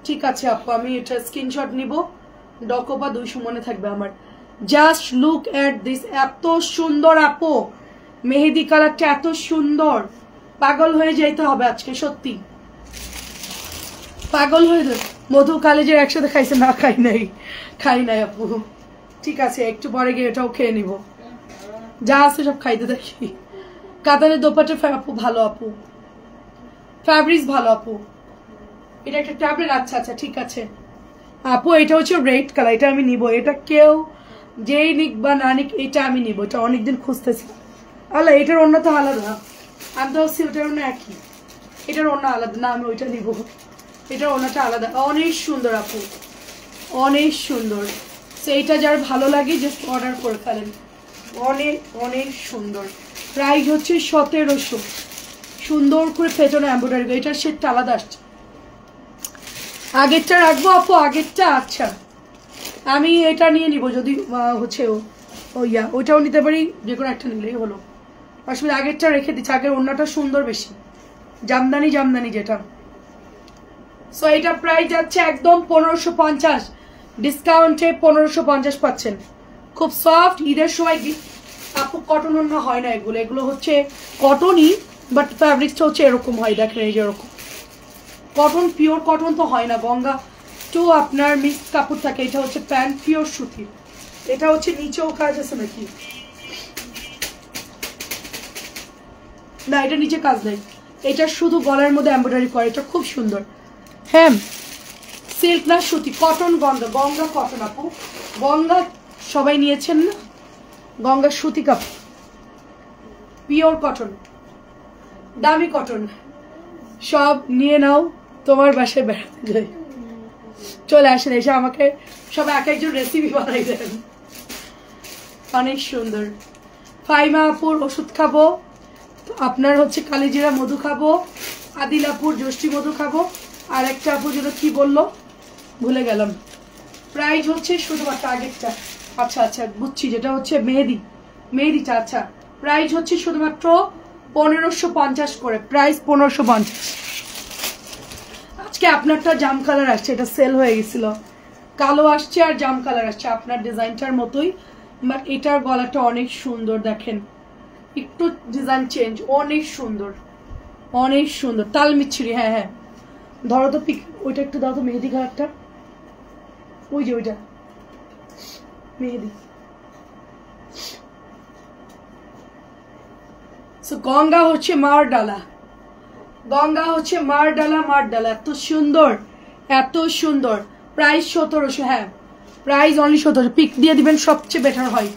ঠিক আছে আপু, আমি এটা স্ক্রিনশট নিব, ডকোপা 200 মনে থাকবে আমার। জাস্ট লুক এট দিস, এত সুন্দর আপু, মেহেদি কালারটা এত সুন্দর, পাগল হয়ে যেতে হবে আজকে, সত্যি পাগল হয়ে যাবে। মধু কলেজের একসাথে খাইছে, না খাই নাই আপু, ঠিক আছে একটু পরে গিয়ে এটাও খেয়ে নিব, যা আছে সব খাইতে দেখি। কাতানের দোপাট্টা আপু ভালো, আপু ফ্যাব্রিক্স ভালো আপু, এটা একটা ট্যাবলেট। আচ্ছা আচ্ছা ঠিক আছে আপু, এটা হচ্ছে রেড কালার, এটা আমি নিব, এটা কেউ যেই নিক বা না নিক এটা আমি নিব, এটা অনেকদিন খুঁজতেছি। আল্লাহ, এটার অন্য তো আলাদা, আমি তো ওটার অন্য একই, এটার অন্য আলাদা না, আমি ওইটা নিব, এটার অন্যটা আলাদা। অনেক সুন্দর আপু, অনেক সুন্দর, সেইটা যার ভালো লাগে জাস্ট অর্ডার করে ফেলেন, অনেক অনেক সুন্দর। প্রাইস হচ্ছে 1700, সুন্দর করে পেছনে এমব্রয়ডারি, এটার সেটটা আলাদা আসছে। আগেরটা রাখবো আপু, আগেরটা, আচ্ছা আমি এটা নিয়ে নিব, যদি হচ্ছে ওইটাও নিতে পারি, যে কোনো একটা নিলেই হলো, আসলে আগেরটা রেখে দিচ্ছি, আগের অন্যটা সুন্দর বেশি, জামদানি যেটা। সো এটা প্রাইস যাচ্ছে একদম 1550, ডিসকাউন্টে 1550 পাচ্ছেন, খুব সফট, ঈদের সময় আপু কটন অন্য হয় না, এগুলো হচ্ছে কটনই, বাট ফ্যাব্রিক্সটা হচ্ছে এরকম হয়, দেখেন এই যে এরকম কটন, পিওর কটন তো হয় না, গঙ্গা তো আপনার মিক্স কাপড় থাকে। এটা হচ্ছে প্যান্ট পিওর সুতির, এটা হচ্ছে নিচেও কাজ আছে নাকি না, এটা নিচে কাজ নেই, এটা শুধু গলার মধ্যে এমব্রয়ডারি করে, এটা খুব সুন্দর। হ্যাঁ সিল্ক না সুতি, কটন, গঙ্গা কটন আপু, গঙ্গা সবাই নিয়েছেন না, গঙ্গা সুতি কাপড়, পিওর কটন, দামি কটন, সব নিয়ে নাও, তোমার বাসায় বেড়াতে যাই, চলে আসেন, এসে আমাকে সব এক একজন রেসিপি বানাই দেন, অনেক সুন্দর। ফাইমা আপুর ওষুধ খাবো, আপনার হচ্ছে কালিজিরা মধু খাবো, আদিল আপুর যষ্টি মধু খাবো, আর একটা আপু যেটা কি বললো ভুলে গেলাম। প্রাইস হচ্ছে শুধুমাত্র আগেরটা, আচ্ছা আচ্ছা বুঝছি, যেটা হচ্ছে মেহেদিটা, আচ্ছা প্রাইস হচ্ছে শুধুমাত্র 1550 করে, প্রাইস 1550। আজকে আপনারটা জাম কালার আসছে, এটা সেল হয়ে গেছিল, কালো আসছে আর জাম কালার আসছে, আপনার ডিজাইনটার মতোই, বাট এটার গলাটা অনেক সুন্দর, দেখেন একটু ডিজাইন চেঞ্জ, অনেক সুন্দর, অনেক সুন্দর, তাল মিছরি। হ্যাঁ হ্যাঁ ধরো তো পিক, ওইটা একটু দাও তো, মেহেদি কালারটা, ওই যে ওইটা মেহেদি। গঙ্গা হচ্ছে মারডালা, গঙ্গা হচ্ছে মারডালা, এত সুন্দর, এত সুন্দর, প্রাইস 1700। হ্যাঁ প্রাইস অনলি 1700, পিক দিয়ে দিবেন সবচেয়ে বেটার হয়,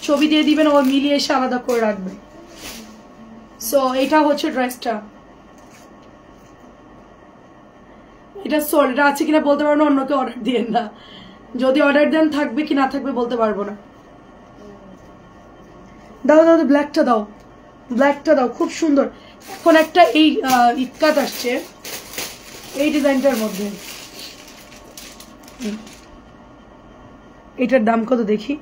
ছবি দিয়ে দিবেন, ও মিলিয়ে এসে আলাদা করে রাখবে। সো এটা হচ্ছে ড্রেসটা, এটা সোল্ড, এটা আছে কিনা বলতে পারবো না, অন্যকে অর্ডার দিয়েন না, যদি অর্ডার দেন থাকবে কি না থাকবে বলতে পারবো না। দাও দাও ব্ল্যাকটা দাও, ব্ল্যাকটা দাও, খুব সুন্দর। এখন একটা এই ইটকাট আসছে এই ডিজাইনটার মধ্যে, এটার দাম কত দেখি,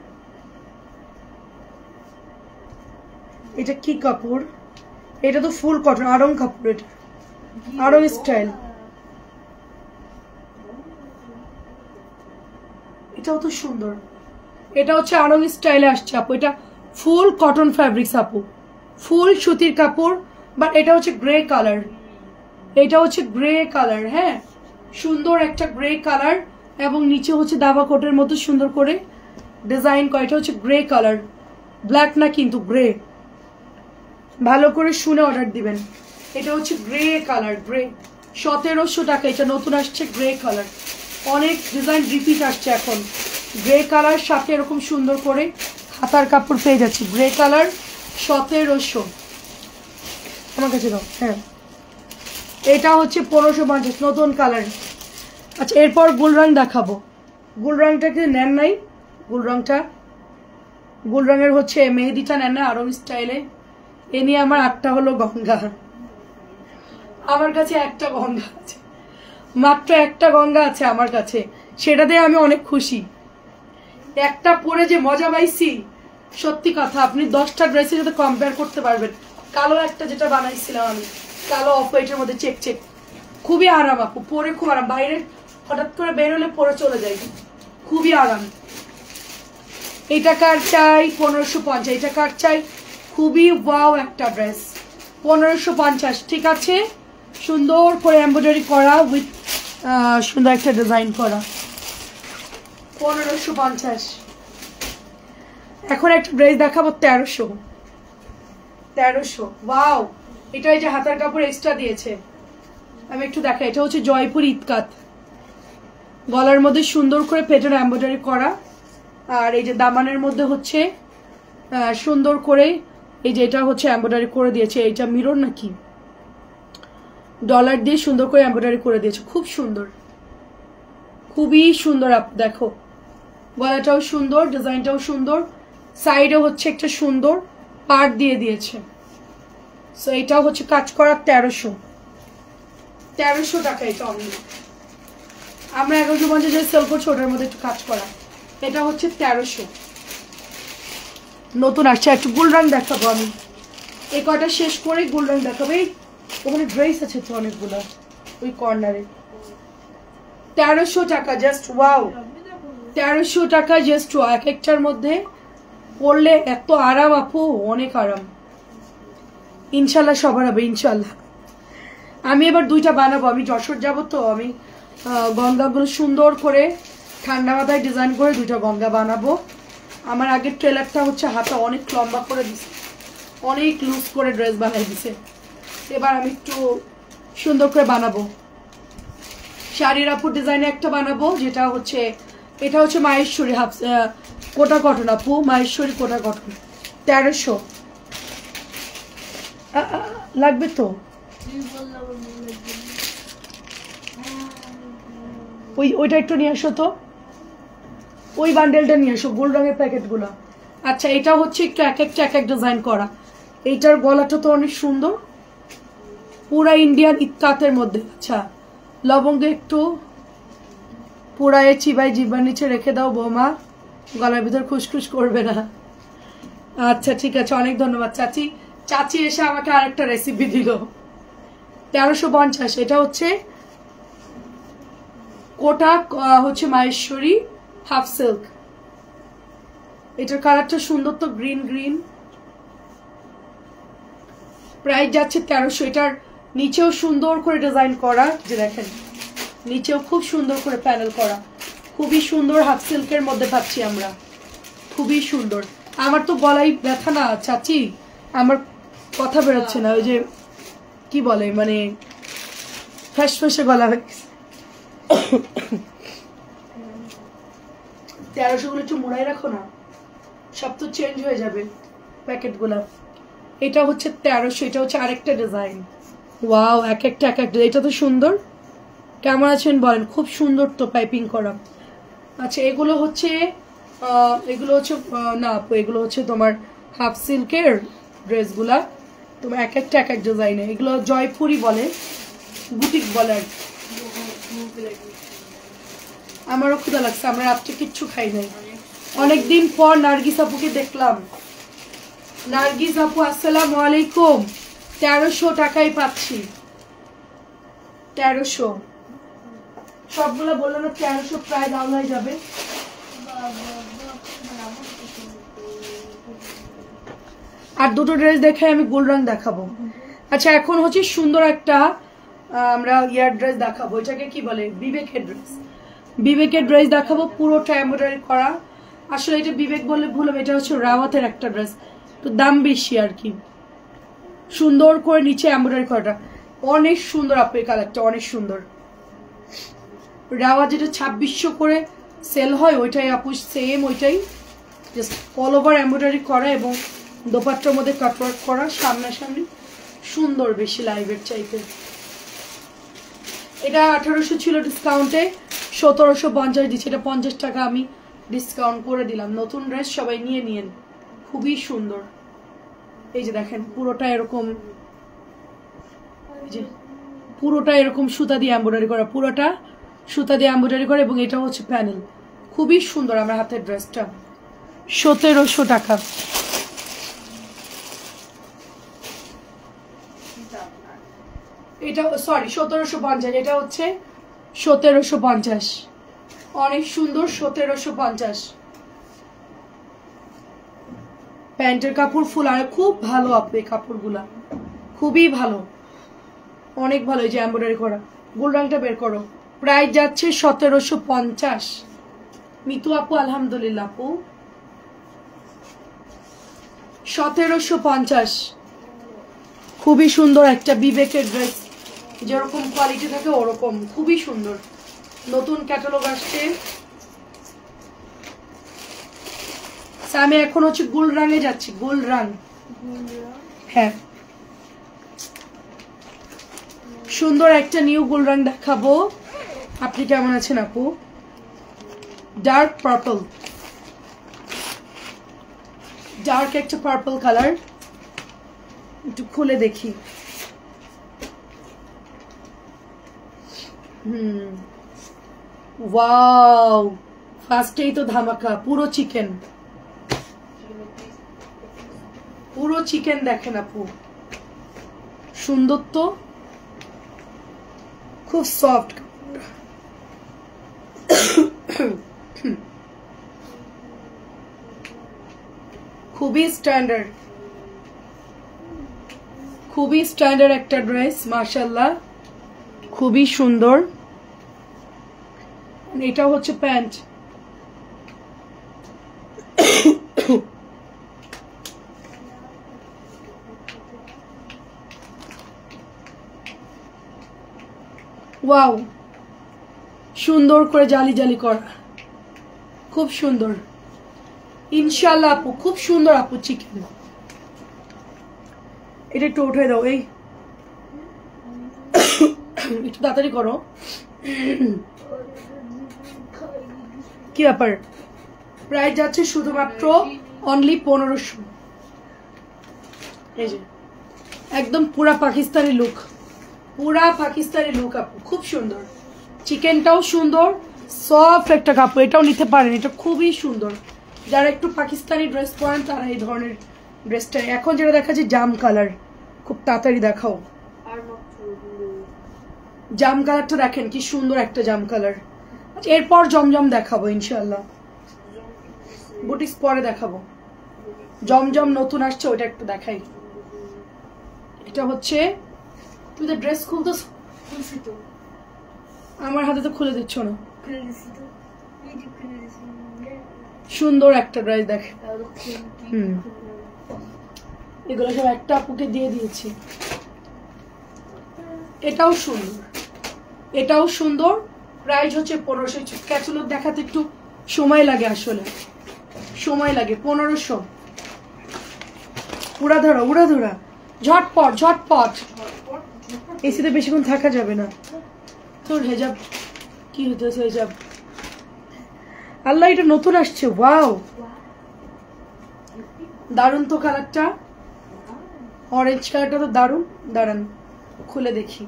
এটা কি কাপড়, এটা তো ফুল কটন, আড়ং কাপড়, এটা আড়ং স্টাইল, এটাও তো সুন্দর, এটা হচ্ছে আড়ং স্টাইলে আসছে আপু, এটা ফুল কটন ফ্যাব্রিক্স আপু, ফুল সুতির কাপড়, বাট এটা হচ্ছে গ্রে কালার, এটা হচ্ছে গ্রে কালার, হ্যাঁ সুন্দর একটা গ্রে কালার, এবং নিচে হচ্ছে দাবা কোটের মতো সুন্দর করে ডিজাইন করা। এটা হচ্ছে গ্রে কালার, ব্ল্যাক না কিন্তু গ্রে, ভালো করে শুনে অর্ডার দিবেন। এটা হচ্ছে গ্রে কালার, গ্রে 1700 টাকা। এটা নতুন আসছে গ্রে কালার, অনেক ডিজাইন রিপিট আসছে এখন। গ্রে কালার সাথে এরকম সুন্দর করে হাতার কাপড় পেয়ে যাচ্ছি। গ্রে কালার 1700, আমার কাছে দাও। হ্যাঁ এটা হচ্ছে 1550 নতুন কালার। আচ্ছা এরপর গুলরং দেখাবো। গুলরংটা কি নেন নাই? গুলরঙের হচ্ছে মেহেদিটা নেন না আরব স্টাইলে। এ নিয়ে আমার 8টা হলো গঙ্গা। আমার কাছে একটা গঙ্গা আছে, মাত্র একটা গঙ্গা আছে আমার কাছে, সেটাতে আমি অনেক খুশি। একটা পরে যে মজা পাইছি, সত্যি কথা, আপনি 10টা ড্রেসের সাথে কম্পেয়ার করতে পারবেন। কালো একটা যেটা বানাইছিলাম আমি, কালো অফ হোয়াইটের মধ্যে চেক চেক, খুবই আরাম আপু, পরে খুব আরাম। বাইরে হঠাৎ করে বের হলে পরে চলে যায়, খুবই আরাম। এটা কার চাই? 1550। এটা কার চাই? খুবই ওয়াও একটা ড্রেস, 1550। ঠিক আছে, সুন্দর করে এমব্রয়ডারি করা উইথ সুন্দর একটা ডিজাইন করা, 1550। এখন একটা ড্রেস দেখাবো 1300। ওয়াও, এটা এই যে হাতার কাপড় এক্সট্রা দিয়েছে, আমি একটু দেখাই। এটা হচ্ছে জয়পুর ইতকাত, গলার মধ্যে সুন্দর করে পেটে এমব্রয়ডারি করা, আর এই যে দামানের মধ্যে হচ্ছে সুন্দর করে এই যে এটা হচ্ছে এমব্রয়ডারি করে দিয়েছে। এইটা মিরর নাকি ডলার দিয়ে সুন্দর করে এমব্রয়ডারি করে দিয়েছে, খুব সুন্দর, খুবই সুন্দর। আপ দেখো গলাটাও সুন্দর, ডিজাইনটাও সুন্দর, সাইডে হচ্ছে একটা সুন্দর পার্ট দিয়ে দিয়েছে। সো এটাও হচ্ছে কাজ করা 1300 টাকা। এটা অনলি আমরা 1150 যে সেল করছি ওটার মধ্যে একটু কাজ করা। এটা হচ্ছে 1300, নতুন আসছে। একটু গুলরং দেখাবো আমি, এই কয়টা শেষ করে গুলরং দেখাবো। এই ওখানে ড্রেস আছে তো অনেকগুলো ওই কর্নারে। 1300 টাকা জাস্ট, ওয়াও 1300 টাকা জাস্ট। এক একটার মধ্যে পরলে এত আরাম আপু, অনেক আরাম। ইনশাল্লাহ সবার হবে ইনশাল্লাহ। আমি এবার 2টা বানাবো, আমি যশোর যাব তো, আমি গঙ্গাগুলো সুন্দর করে ঠান্ডা মাথায় ডিজাইন করে 2টা গঙ্গা বানাবো। আমার আগের ট্রেলারটা হচ্ছে হাতা অনেক লম্বা করে দিছে, অনেক লুজ করে ড্রেস বানাই দিছে। এবার আমি একটু সুন্দর করে বানাবো। শাড়ির আপুর ডিজাইনে একটা বানাবো, যেটা হচ্ছে এটা হচ্ছে মাহেশ্বরী হাফ কোটা কটন আপু, মাহেশ্বরী কোটা কটন 1300 লাগবে তো। ওইটা একটু নিয়ে আসো তো, ওই বান্ডেলটা নিয়ে আসো, গোল্ড রঙের প্যাকেটগুলো। আচ্ছা এটা হচ্ছে একটু এক এক ডিজাইন করা। এইটার গলাটা তো অনেক সুন্দর, পুরা ইন্ডিয়ান ইতকাতের মধ্যে। আচ্ছা লবঙ্গ একটু পুরায় চিবাই জিব্বার নিচে রেখে দাও বৌমা, গলার ভিতর খুশখুশ করবে না। আচ্ছা ঠিক আছে, অনেক ধন্যবাদ চাচি। চাচি এসে আমাকে আরেকটা রেসিপি দিল। 1350। এটা হচ্ছে কোটা হচ্ছে মাহেশ্বরী হাফ সিল্ক। এটার কালারটা সুন্দর তো, গ্রিন গ্রিন। প্রাইস যাচ্ছে 1300। এটার নিচেও সুন্দর করে ডিজাইন করা, যে দেখেন নিচেও খুব সুন্দর করে প্যানেল করা, খুবই সুন্দর। হাফ সিল্কের মধ্যে পাচ্ছি আমরা, খুবই সুন্দর। আমার তো গলায় ব্যথা না চাচি, আমার কথা বেরোচ্ছে না, ওই যে কি বলে মানে ফ্যাস ফ্যাসে গলা হয়ে গেছে। 1300 গুলো একটু মোড়াই রাখো না, সব তো চেঞ্জ হয়ে যাবে প্যাকেট গুলা। এটা হচ্ছে 1300। এটা হচ্ছে আরেকটা ডিজাইন, ওয়াও এক একটা। এটা তো সুন্দর, কেমন আছেন বলেন? খুব সুন্দর তো পাইপিং করা। আচ্ছা এগুলো হচ্ছে না আপু, এগুলো হচ্ছে তোমার হাফ সিল্কের ড্রেসগুলা, তোমার এক একটা এক এক ডিজাইনে। এগুলো জয়পুরি বলে, বুটিক বলে। আমারও ক্ষুধা লাগছে, আমরা রাত্রে কিচ্ছু খাই নাই। অনেকদিন পর নার্গিস আপুকে দেখলাম। নার্গিস আপু আসসালামু আলাইকুম। 1300 টাকায় পাচ্ছি, 1300। সবগুলো বললাম না 1300, প্রায় ডাউন হয়ে যাবে। আর 2টো ড্রেস দেখে আমি গোল্ড রং দেখাবো। আচ্ছা এখন হচ্ছে সুন্দর একটা আমরা ইয়ার ড্রেস দেখাবো, এটাকে কি বলে, বিবেকের ড্রেস। বিবেকের ড্রেস দেখাবো, পুরোটা এমব্রয়ডারি করা। আসলে এটা বিবেক বললে ভুল হবে, এটা হচ্ছে রাওয়াতের একটা ড্রেস, তো দাম বেশি আর কি। সুন্দর করে নিচে এমব্রয়ডারি করাটা অনেক সুন্দর, আপনার কালারটা অনেক সুন্দর। রাওয়াত যেটা 2600 করে সেল হয় ওইটাই আপু সেম ওইটাই, জাস্ট অল ওভার এমব্রয়ডারি করা এবং দোপাট্টার মধ্যে কাটওয়ার্ক করা, সামনাসামনি সুন্দর, বেশি লাইভের চাইতে। এটা 1800 ছিল, ডিসকাউন্টে 1750 দিচ্ছে, এটা 50 টাকা আমি ডিসকাউন্ট করে দিলাম। নতুন ড্রেস সবাই নিয়ে নিয়েন, খুবই সুন্দর। এই যে দেখেন পুরোটা এরকম, এই যে পুরোটা এরকম সুতা দিয়ে এমব্রয়ডারি করা, পুরোটা সুতা দিয়ে এমব্রয়ডারি করা, এবং এটা হচ্ছে প্যানেল, খুবই সুন্দর আমার হাতের ড্রেসটা। 1700 টাকা। এটা সরি 1750, এটা হচ্ছে 1750, অনেক সুন্দর 1750। প্যান্টের কাপড় ফুল আর খুব ভালো, আপনি কাপড়গুলা খুবই ভালো, অনেক ভালো। এই যে এমব্রয়ডারি করা, গোল রংটা বের করো। প্রাইস যাচ্ছে 1750। মিতু আপু আলহামদুলিল্লাহ আপু, 1750। খুবই সুন্দর একটা বিবেকের ড্রেস, যেরকম কোয়ালিটি থাকে ওরকম, খুবই সুন্দর। নতুন ক্যাটালগ আসছে। আমি এখন হচ্ছে গোল রঙে যাচ্ছি, গোল রং। হ্যাঁ, সুন্দর একটা নিউ গোল রং দেখাবো। আপনি কেমন আছেন আপু? ডার্ক পার্পল, ডার্ক একটা পার্পল কালার, একটু খুলে দেখি। ওয়াও, ফার্স্টেই তো ধামাকা, পুরো চিকেন, পুরো চিকেন দেখেন আপু, সুন্দর তো, খুব সফট, খুবই স্ট্যান্ডার্ড, খুবই স্ট্যান্ডার্ড একটা ড্রেস, মাশাআল্লাহ খুবই সুন্দর। এটা হচ্ছে প্যান্ট, ওয়াও, সুন্দর করে জালি জালি করা, খুব সুন্দর ইনশাআল্লাহ আপু, খুব সুন্দর আপু চিকেন। এটা একটু উঠে দাও, এই একটু তাড়াতাড়ি করো। কি ব্যাপার? প্রাইস যাচ্ছে শুধুমাত্র অনলি 1500। এই যে একদম পুরা পাকিস্তানি লুক, পুরা পাকিস্তানি লুক আপু, খুব সুন্দর। চিকেনটাও সুন্দর, সফট একটা কাপড়, এটাও নিতে পারেন, এটা খুবই সুন্দর। যারা একটু পাকিস্তানি ড্রেস পরেন তারা এই ধরনের ড্রেসটা। এখন যেটা দেখাচ্ছে জাম কালার, খুব তাড়াতাড়ি দেখাও। জাম কালারটা দেখেন কি সুন্দর একটা জাম কালার। এরপর জমজম দেখাবো ইনশাল্লাহ, বুটিক্স পরে দেখাবো। জমজম নতুন আসছে, ওটা একটু দেখাই। এটা হচ্ছে, তুমি তো ড্রেস খুলতেছ, আমার হাতে তো খুলে দিচ্ছ না। সুন্দর একটা ড্রেস দেখে, এগুলো সব একটা আপুকে দিয়ে দিয়েছি। এটাও সুন্দর, এটাও সুন্দর। প্রাইস হচ্ছে 1500। ক্যাটালগ দেখাতে একটু সময় লাগে, আসলে সময় লাগে। 1500। উড়াধরা উড়াধরা, ঝটপট ঝটপট, এসিতে বেশিক্ষণ থাকা যাবে না। তোর হেজাব কি হতেছে? হেজাব, আল্লাহ এটা নতুন আসছে, ওয়াও দারুণ তো কালারটা, অরেঞ্জ কালারটা তো দারুণ। দাঁড়ান খুলে দেখি।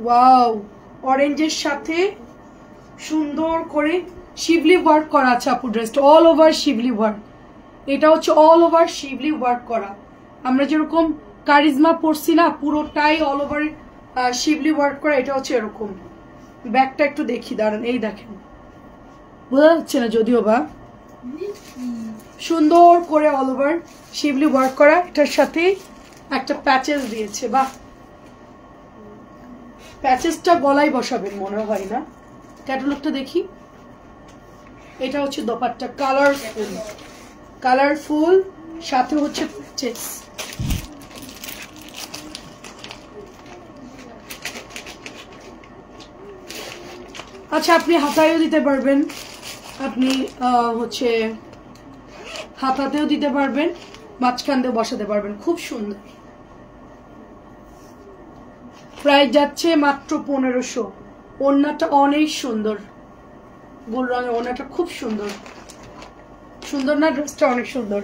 ওয়াও, অরেঞ্জের সাথে সুন্দর করে শিবলি ওয়ার্ক করা আছে আপু, ড্রেসটা অল ওভার শিবলি ওয়ার্ক। এটা হচ্ছে অল ওভার শিবলি ওয়ার্ক করা। আমরা যেরকম কারিজমা পরছি না, পুরোটাই অল ওভার শিবলি ওয়ার্ক করা। এটা হচ্ছে এরকম। ব্যাকটা একটু দেখি, দাঁড়ান, এই দেখেন, বোঝা যাচ্ছে না যদিও বা, সুন্দর করে অল ওভার শিবলি ওয়ার্ক করা। এটার সাথে একটা প্যাচেস দিয়েছে, বাহ প্যাচেসটা গলায় বসাবেন মনে হয় না, ক্যাটালগটা দেখি। এটা হচ্ছে দোপাট্টা, কালারফুল সাথে হচ্ছে প্যাচেস। আচ্ছা আপনি হাতায়ও দিতে পারবেন, আপনি হচ্ছে হাতাতেও দিতে পারবেন, মাঝখান দিয়ে বসাতে পারবেন, খুব সুন্দর। প্রাইস যাচ্ছে মাত্র 1500। ওড়নাটা অনেক সুন্দর, গোল রঙের ওড়নাটা খুব সুন্দর, সুন্দর না? ড্রেসটা অনেক সুন্দর।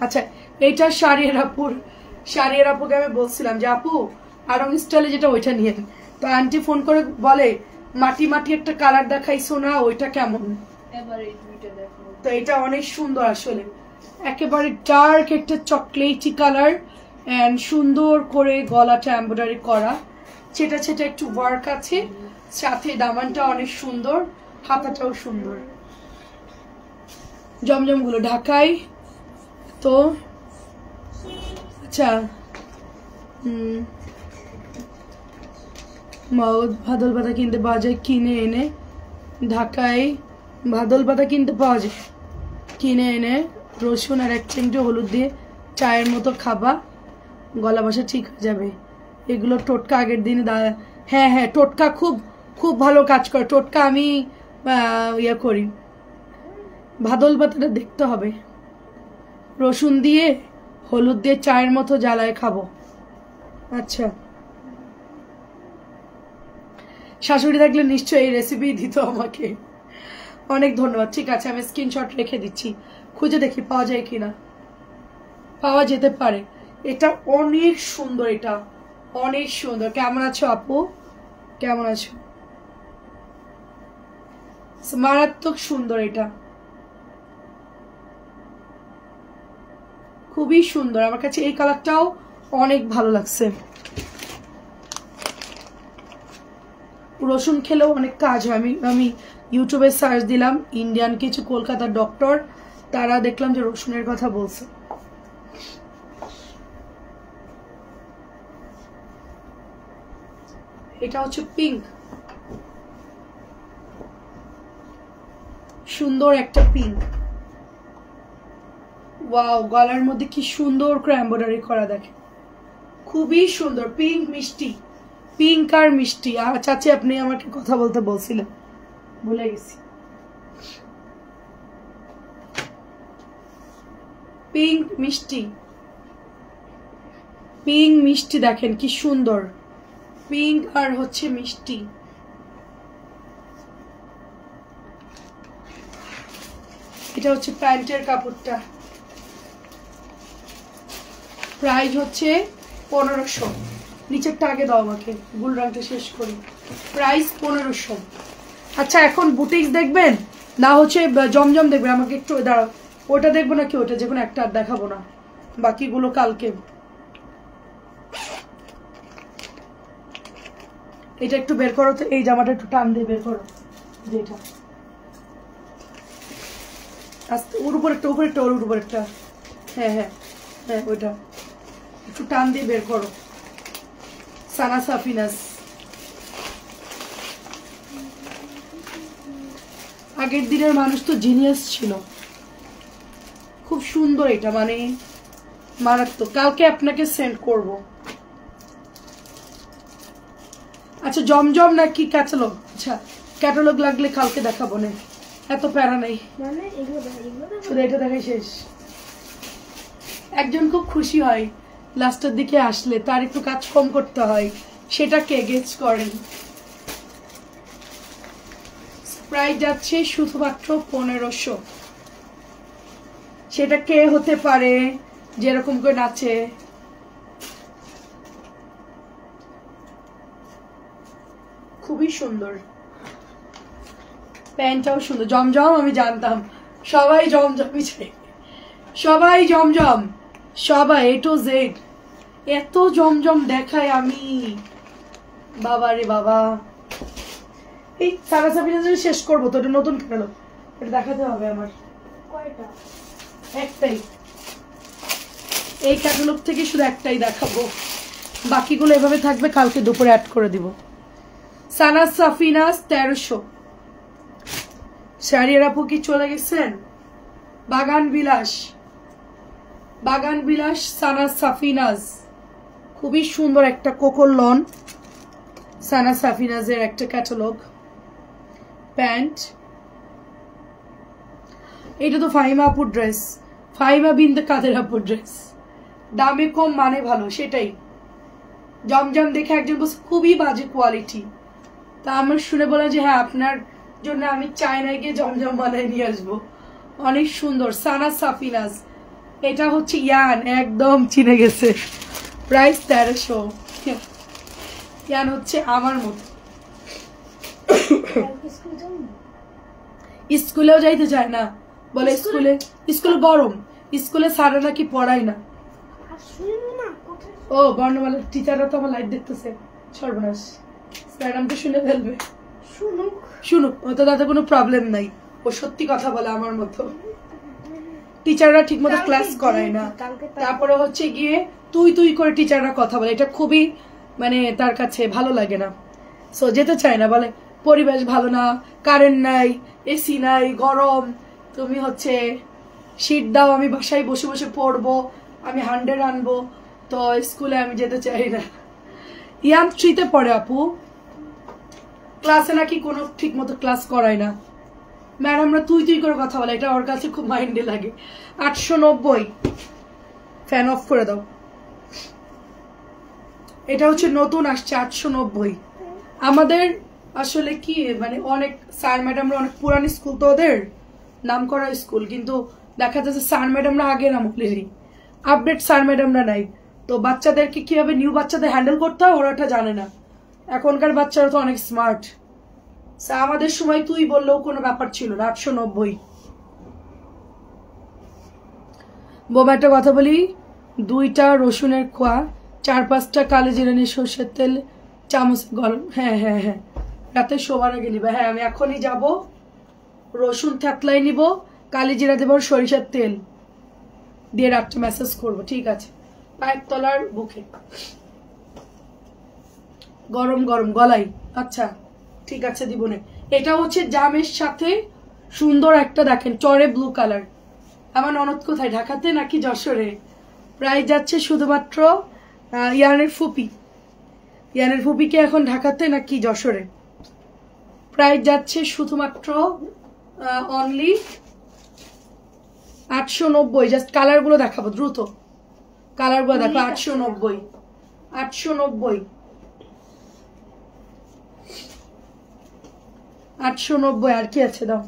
আচ্ছা এইটা শাড়ির আপুকে আমি বলছিলাম যে আপু আরং স্টাইলে যেটা ওইটা নিয়ে, তো আন্টি ফোন করে বলে মাটি মাটি একটা কালার দেখাইছো না, ওইটা কেমন? তো এটা অনেক সুন্দর আসলে, একেবারে ডার্ক একটা চকলেটি কালার এন্ড সুন্দর করে গলাটা এমব্রয়ডারি করা, সেটা একটু ওয়ার্ক আছে, সাথে দামানটা অনেক সুন্দর, হাতাটাও সুন্দর। জমজম গুলো ঢাকায় তো আচ্ছা ভাদল পাতা কিনতে পাওয়া যায়, কিনে এনে ঢাকায় ভাদল পাতা কিনতে পাওয়া যায়, কিনে এনে রসুন আর 1 চিমটি হলুদ দিয়ে চায়ের মতো খাবা, গলা বসা ঠিক হয়ে যাবে। এগুলো টোটকা আগের দিনে হ্যাঁ হ্যাঁ টোটকা খুব খুব ভালো কাজ করে, টোটকা আমি ইয়ে করি। ভাদল পাতাটা দেখতে হবে, রসুন দিয়ে হলুদ দিয়ে চায়ের মতো জ্বালায় খাবো। আচ্ছা শাশুড়ি থাকলে নিশ্চয়ই এই রেসিপি দিত আমাকে। অনেক ধন্যবাদ। ঠিক আছে আমি স্ক্রিনশট রেখে দিচ্ছি, খুঁজে দেখি পাওয়া যায় কিনা, পাওয়া যেতে পারে। এটা অনেক সুন্দর, এটা অনেক সুন্দর। কেমন আছো আপু, কেমন আছো? মারাত্মক সুন্দর, এটা খুবই সুন্দর, আমার কাছে এই কালারটাও অনেক ভালো লাগছে। রসুন খেলেও অনেক কাজ হয়। আমি ইউটিউবে সার্চ দিলাম, ইন্ডিয়ান কিছু কলকাতার ডক্টর, তারা দেখলাম যে রসুনের কথা বলছে। এটা হচ্ছে পিঙ্ক, সুন্দর একটা পিঙ্ক। ওয়াও, গলার মধ্যে কি সুন্দর করে এমব্রয়ডারি করা, দেখে খুবই সুন্দর। পিঙ্ক মিষ্টি, পিঙ্ক আর মিষ্টি। আর চাচি আপনি আমাকে কথা বলতে বলছিলেন, ভুলে গেছি। পিঙ্ক মিষ্টি, পিঙ্ক মিষ্টি, দেখেন কি সুন্দর, পিঙ্ক আর হচ্ছে মিষ্টি। এটা হচ্ছে প্যান্টের কাপড়টা, প্রাইস হচ্ছে 1500। নিচেরটা আগে দাও আমাকে, গুল রংটা শেষ করি। প্রাইস 1500। আচ্ছা এখন বুটিক্স দেখবেন না হচ্ছে জমজম দেখবেন? আমাকে একটু দাঁড়াও, ওটা দেখবো নাকি ওটা, যে কোনো একটা আর দেখাবো না, বাকিগুলো কালকে। এটা একটু বের করো তো, এই জামাটা একটু টান দিয়ে বের করো, যেটা আস্তে, ওর উপর একটা, উপর একটা, ওর উপর একটা, হ্যাঁ হ্যাঁ হ্যাঁ ওইটা একটু টান দিয়ে বের করো। সানা সাফিনাস, আগের দিনের মানুষ তো জিনিয়াস ছিল, খুব সুন্দর। এটা মানে মারাত্মক, কালকে আপনাকে সেন্ড করব। আচ্ছা জমজম নাকি ক্যাটালগ? আচ্ছা ক্যাটালগ লাগলে কালকে দেখাবো না, এত প্যারা নেই, শুধু এটা দেখাই শেষ। একজন খুব খুশি হয় লাস্টের দিকে আসলে, তার একটু কাজ কম করতে হয়, সেটা কে গেজ করেন। প্রাইস যাচ্ছে শুধুমাত্র 1500। সেটা কে হতে পারে যেরকম করে নাচে? খুবই সুন্দর, প্যান্টটাও সুন্দর। জমজম আমি জানতাম, সবাই জমজমই চাই, সবাই জমজম, সবাই এ টু জেড এত জমজম দেখায় আমি, বাবা রে বাবা। এই সারা সাবিনা শেষ করবো তো, এটা নতুন ক্যাটালগ, এটা দেখাতে হবে আমার। কয়টা? একটাই, এই ক্যাটালগ থেকে শুধু একটাই দেখাবো, বাকিগুলো এভাবে থাকবে, কালকে দুপুরে অ্যাড করে দিব। সানা সাফিনাজ 1300। শাড়ির আপু কি চলে গেছেন? বাগান বিলাস, বাগান বিলাস সানা সাফিনাজ, খুবই সুন্দর একটা কোকো লন, সানা সাফিনাজের একটা ক্যাটালগ। প্যান্ট, এটা তো ফাহিমা আপুর ড্রেস, ফাহিমা বিনতে কাদের আপুর ড্রেস। দামে কম মানে ভালো, সেটাই। জমজম দেখে একজন বলছে খুবই বাজে কোয়ালিটি, তা আমার শুনে বলা যে হ্যাঁ আপনার জন্য আমি চায়নায় গিয়ে জমজম বানায় নিয়ে আসবো। অনেক সুন্দর সানা সাফিনাজ। এটা হচ্ছে ইয়ান, একদম চিনে গেছে। প্রাইস 1300। ইয়ান হচ্ছে আমার মতো, স্কুলেও যাইতে চায় না, বলে স্কুলে গরম, স্কুলে স্যাররা নাকি পড়ায় না। ও বর্ণমালা টিচাররা তো আমার লাইভ দেখতেছে, সর্বনাশ, ম্যাডাম তো শুনে ফেলবে। শুনুক, ও তো তাতে কোনো প্রবলেম নাই, ও সত্যি কথা বলে আমার মতো। টিচাররা ঠিক মতো ক্লাস করায় না, তারপরে হচ্ছে গিয়ে তুই করে টিচাররা কথা বলে, এটা খুবই মানে তার কাছে ভালো লাগে না। সো যেতে চায় না, বলে পরিবেশ ভালো না, কারেন্ট নাই, এসি নাই, গরম, তুমি হচ্ছে শীত দাও, আমি বাসায় বসে বসে পড়বো, আমি 100 আনবো, তো স্কুলে আমি যেতে চাই না। ইয়াম 3-তে পড়ে আপু, ক্লাসে নাকি কোনো ঠিক মতো ক্লাস করায় না, ম্যাডামরা তুই করে কথা বলে, এটা ওর কাছে খুব মাইন্ডে লাগে। 890। ফ্যান অফ করে দাও। এটা হচ্ছে নতুন আসছে 890। আমাদের আসলে কি মানে অনেক স্যার ম্যাডামরা অনেক পুরানি স্কুল, তো ওদের নাম করা স্কুল, কিন্তু দেখা যাচ্ছে স্যার ম্যাডামরা আগের আমলেরই, আপডেট স্যার ম্যাডামরা নাই, তো বাচ্চাদেরকে কিভাবে নিউ বাচ্চাদের হ্যান্ডেল করতে হয় ওরা ওটা জানে না। এখনকার বাচ্চারা তো অনেক স্মার্ট, আমাদের সময় তুই বললেও কোনো ব্যাপার ছিল না। 890। বোমা একটা কথা বলি, 2টা রসুনের খোয়া, 4-5টা কালো জিরা নিয়ে সর্ষের তেল চামচ গরম। হ্যাঁ হ্যাঁ হ্যাঁ, রাতে শোবার আগে নিবা। হ্যাঁ আমি এখনই যাব, রসুন থেতলাই নিব, কালি জিরা দেব, সরিষার তেল দিয়ে রাতটা মেসেজ করবো, ঠিক আছে? পায়ের তলার বুকে গরম গরম গলাই। আচ্ছা ঠিক আছে দিবনে। এটা হচ্ছে জামের সাথে সুন্দর একটা, দেখেন চরে ব্লু কালার। আমার ননদ কোথায়, ঢাকাতে নাকি যশোরে? প্রাইস যাচ্ছে শুধুমাত্র ইয়ানের ফুপিকে এখন ঢাকাতে নাকি যশোরে? প্রাইস যাচ্ছে শুধুমাত্র অনলি 890। জাস্ট কালার গুলো দেখাবো দ্রুত, কালার গুলো দেখো। 890 890 890। আর কি আছে দাও?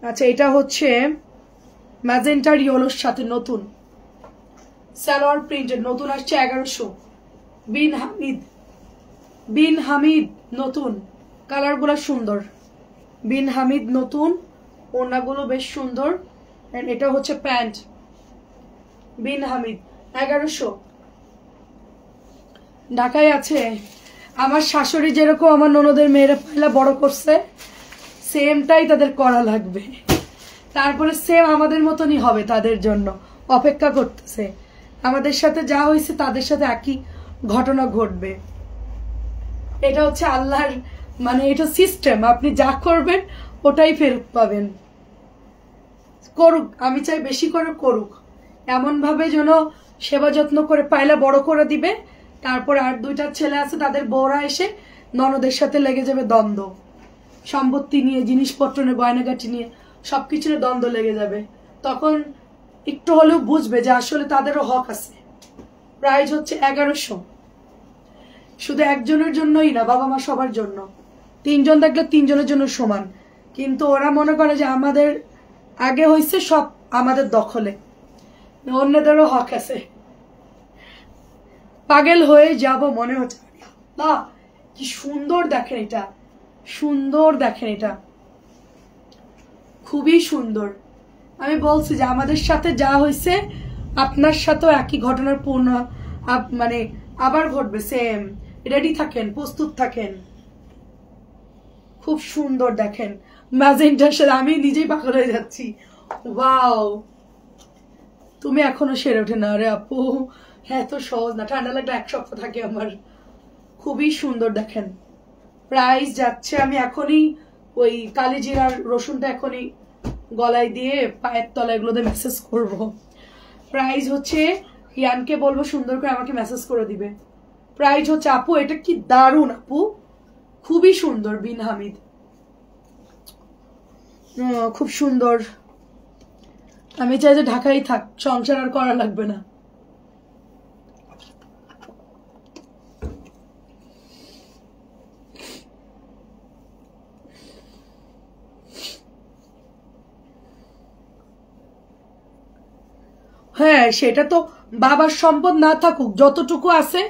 আচ্ছা এটা হচ্ছে ম্যাজেন্টার ইয়েলোর সাথে নতুন সালোয়ার প্রিন্টের, নতুন আসছে 1100। বিন হামিদ নতুন, কালার গুলো সুন্দর। বিন হামিদ নতুন, ওড়নাগুলো বেশ সুন্দর। এটা হচ্ছে প্যান্ট, বিন হামিদ 1100। ঢাকায় আছে। আমার শাশুড়ি যেরকম আমার ননদের মেয়েরা পয়লা বড় করছে, সেমটাই তাদের করা লাগবে, তারপরে সেম আমাদের মতনই হবে, তাদের জন্য অপেক্ষা করতেছে। আমাদের সাথে যা হয়েছে তাদের সাথে একই ঘটনা ঘটবে। এটা হচ্ছে আল্লাহর মানে এটা সিস্টেম, আপনি যা করবেন ওটাই ফেরত পাবেন। করুক, আমি চাই বেশি করে করুক, এমন ভাবে যেন সেবা যত্ন করে পায়লা বড় করে দিবে, তারপর আর 2টা ছেলে আছে তাদের বউরা এসে ননদের সাথে লেগে যাবে দ্বন্দ্ব, সম্পত্তি নিয়ে, জিনিসপত্র নিয়ে, গয়নাগাটি নিয়ে, সবকিছু নিয়ে দ্বন্দ্ব লেগে যাবে। তখন একটু হলেও বুঝবে যে আসলে তাদেরও হক আছে। প্রাইস হচ্ছে 1100। শুধু একজনের জন্যই না, বাবা মা সবার জন্য। 3 জন থাকলে 3 জনের জন্য সমান, কিন্তু ওরা মনে করে যে আমাদের আগে হয়েছে, সব আমাদের দখলে, অন্যদেরও হক আছে। পাগল হয়ে যাব মনে হচ্ছে। না কি সুন্দর দেখেন এটা, সুন্দর দেখেন এটা, খুবই সুন্দর। আমি বলছি যে আমাদের সাথে যা হয়েছে আপনার সাথেও একই ঘটনার পূর্ণ মানে আবার ঘটবে, সেম। রেডি থাকেন, প্রস্তুত থাকেন। খুব সুন্দর দেখেন ম্যাজেন্টার সাথে, আমি নিজেই পাগল হয়ে যাচ্ছি। ওয়াও, তুমি এখনো সেরে ওঠে না রে আপু। হ্যাঁ তো সহজ না, ঠান্ডা লাগলে 1 সপ্তাহ থাকে আমার। খুবই সুন্দর দেখেন, প্রাইস যাচ্ছে, আমি এখনই ওই কালিজিরার রসুনটা এখনই গলায় দিয়ে পায়ের তলা এগুলোতে মেসেজ করব। প্রাইস হচ্ছে, ইয়ানকে বলবো সুন্দর করে আমাকে মেসেজ করে দিবে। প্রাইস হচ্ছে, আপু এটা কি দারুণ আপু, খুবই সুন্দর, বিন হামিদ, খুব সুন্দর। আমি চাই যে ঢাকায় থাক, সংসার আর করা লাগবে না। হ্যাঁ, সেটা তো বাবার সম্পদ না থাকুক, যতটুকু আছে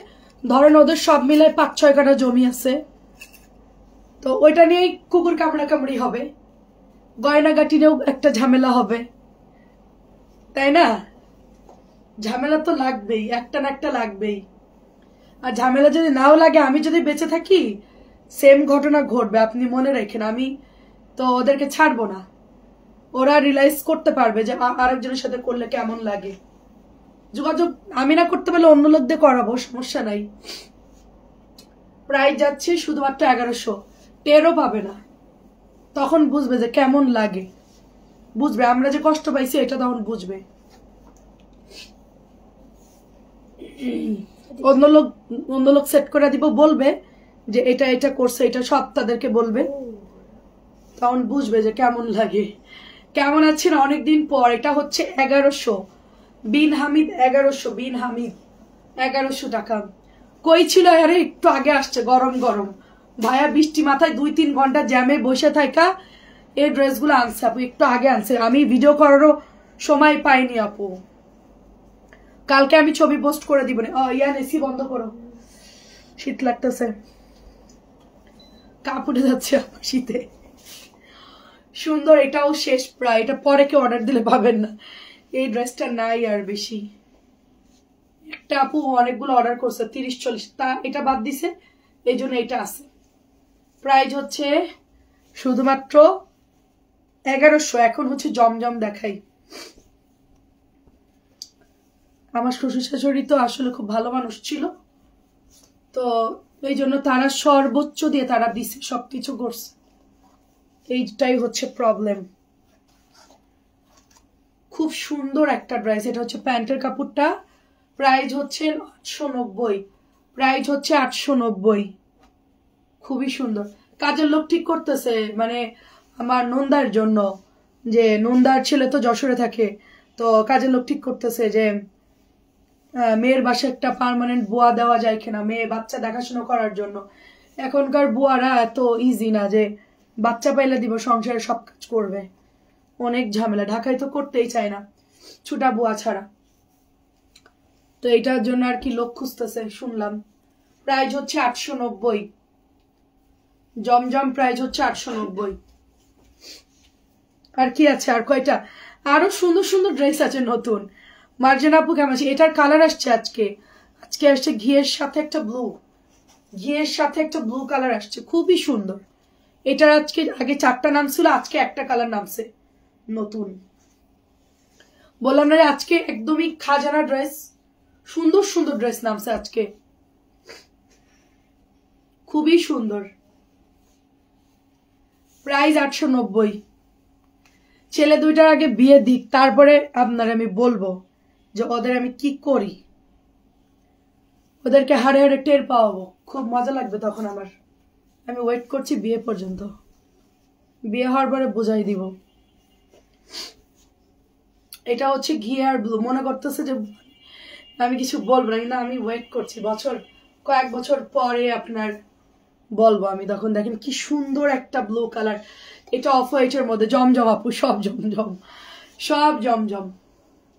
ধরেন ওদের সব মিলে 5-6 কাঠা জমি আছে, তো ওইটা নিয়েই কুকুর কামড়াকামড়ি হবে, গয়নাগাটি নিয়েও একটা ঝামেলা হবে, তাই না? ঝামেলা তো লাগবেই, একটা না একটা লাগবেই। আর ঝামেলা যদি নাও লাগে, আমি যদি বেঁচে থাকি সেম ঘটনা ঘটবে, আপনি মনে রাখেন। আমি তো ওদেরকে ছাড়বো না, ওরা রিয়েলাইজ করতে পারবে যে আরেকজনের সাথে করলে কেমন লাগে। যোগাযোগ আমি না করতে পারলে অন্য লোক দিয়ে করাবো, সমস্যা নাই। প্রাইস যাচ্ছে শুধুমাত্র 1100, টেরও পাবে না, তখন বুঝবে যে কেমন লাগে, বুঝবে আমরা যে কষ্ট পাইছি এটা তখন বুঝবে। অন্য লোক সেট করে দিব, বলবে যে এটা এটা করছে, এটা সব তাদেরকে বলবে, তখন বুঝবে যে কেমন লাগে। কেমন আছে না অনেকদিন পর। এটা হচ্ছে 1100, বিন হামিদ 1100, বিন হামিদ 1100 টাকা। কই ছিল? আরে একটু আগে আসছে, গরম গরম ভাইয়া, বৃষ্টি মাথায় 2-3 ঘন্টা জ্যামে বসে থাকা এই ড্রেসগুলো আনছে আপু, একটু আগে আনছে, আমি ভিডিও করারও সময় পাইনি আপু। কালকে আমি ছবি পোস্ট করে দিব। ইয়ান এসি বন্ধ করো, শীত লাগতেছে, কাপড়ে যাচ্ছে শীতে। সুন্দর, এটাও শেষ প্রায়, এটা পরে কেউ অর্ডার দিলে পাবেন না, এই ড্রেসটা নাই আর বেশি। একটা আপু অনেকগুলো অর্ডার করছে, 30-40, তা এটা বাদ দিছে, এই জন্য এটা আছে। প্রাইস হচ্ছে শুধুমাত্র 1100। এখন হচ্ছে জমজম দেখাই। আমার শ্বশুর শাশুড়ি তো আসলে খুব ভালো মানুষ ছিল, তো এই জন্য তারা সর্বোচ্চ দিয়ে তারা দিছে, সবকিছু করছে, এইটাই হচ্ছে প্রবলেম। খুব সুন্দর একটা ড্রেস, এটা হচ্ছে প্যান্টের কাপড়টা। প্রাইস হচ্ছে 890, প্রাইস হচ্ছে 890, খুবই সুন্দর। কাজের লোক ঠিক করতেছে, মানে আমার নন্দার জন্য, যে নন্দার ছেলে তো যশোরে থাকে, তো কাজের লোক ঠিক করতেছে যে মেয়ের বাসায় একটা পার্মানেন্ট বুয়া দেওয়া যায় কিনা, মেয়ে বাচ্চা দেখাশোনা করার জন্য। এখনকার বুয়ারা এত ইজি না যে বাচ্চা পাইলে দিব সংসারে সব কাজ করবে, অনেক ঝামেলা। ঢাকায় তো করতেই চায় না ছুটা বুয়া ছাড়া, তো এইটার জন্য আর কি লোক খুঁজতেছে শুনলাম। প্রাইস হচ্ছে 890, জমজম প্রাইস হচ্ছে 890। আর কি আছে, আর কয়টা আরো সুন্দর সুন্দর ড্রেস আছে নতুন। মার্জানা আপু কেমন আছে? এটার কালার আসছে আজকে, আজকে আসছে ঘিয়ের সাথে একটা ব্লু, ঘিয়ের সাথে একটা ব্লু কালার আসছে, খুবই সুন্দর। এটার আজকে আগে 4টা নাম ছিল, আজকে একটা কালার নামছে নতুন। বললাম না আজকে একদমই খাজানা ড্রেস, সুন্দর সুন্দর ড্রেস নামছে আজকে, খুবই সুন্দর। প্রাইস 890। ছেলে দুইটার আগে বিয়ে দিক, তারপরে আপনার আমি বলবো যে ওদের আমি কি করি, ওদেরকে হাড়ে হাড়ে টের পাওয়াবো, খুব মজা লাগবে তখন আমার। আমি ওয়েট করছি বিয়ে পর্যন্ত, বিয়ে হওয়ার পরে বুঝাই দিব। এটা হচ্ছে ঘি আর ব্লু, মনে করতেছে যে আমি কিছু বলবো না, আমি ওয়েট করছি কয়েক বছর পরে আপনার বলবো আমি, তখন দেখেন কি সুন্দর একটা ব্লু কালার। এটা অফ হোয়াইটের মধ্যে, জমজম আপু, সব জমজম, সব জমজম।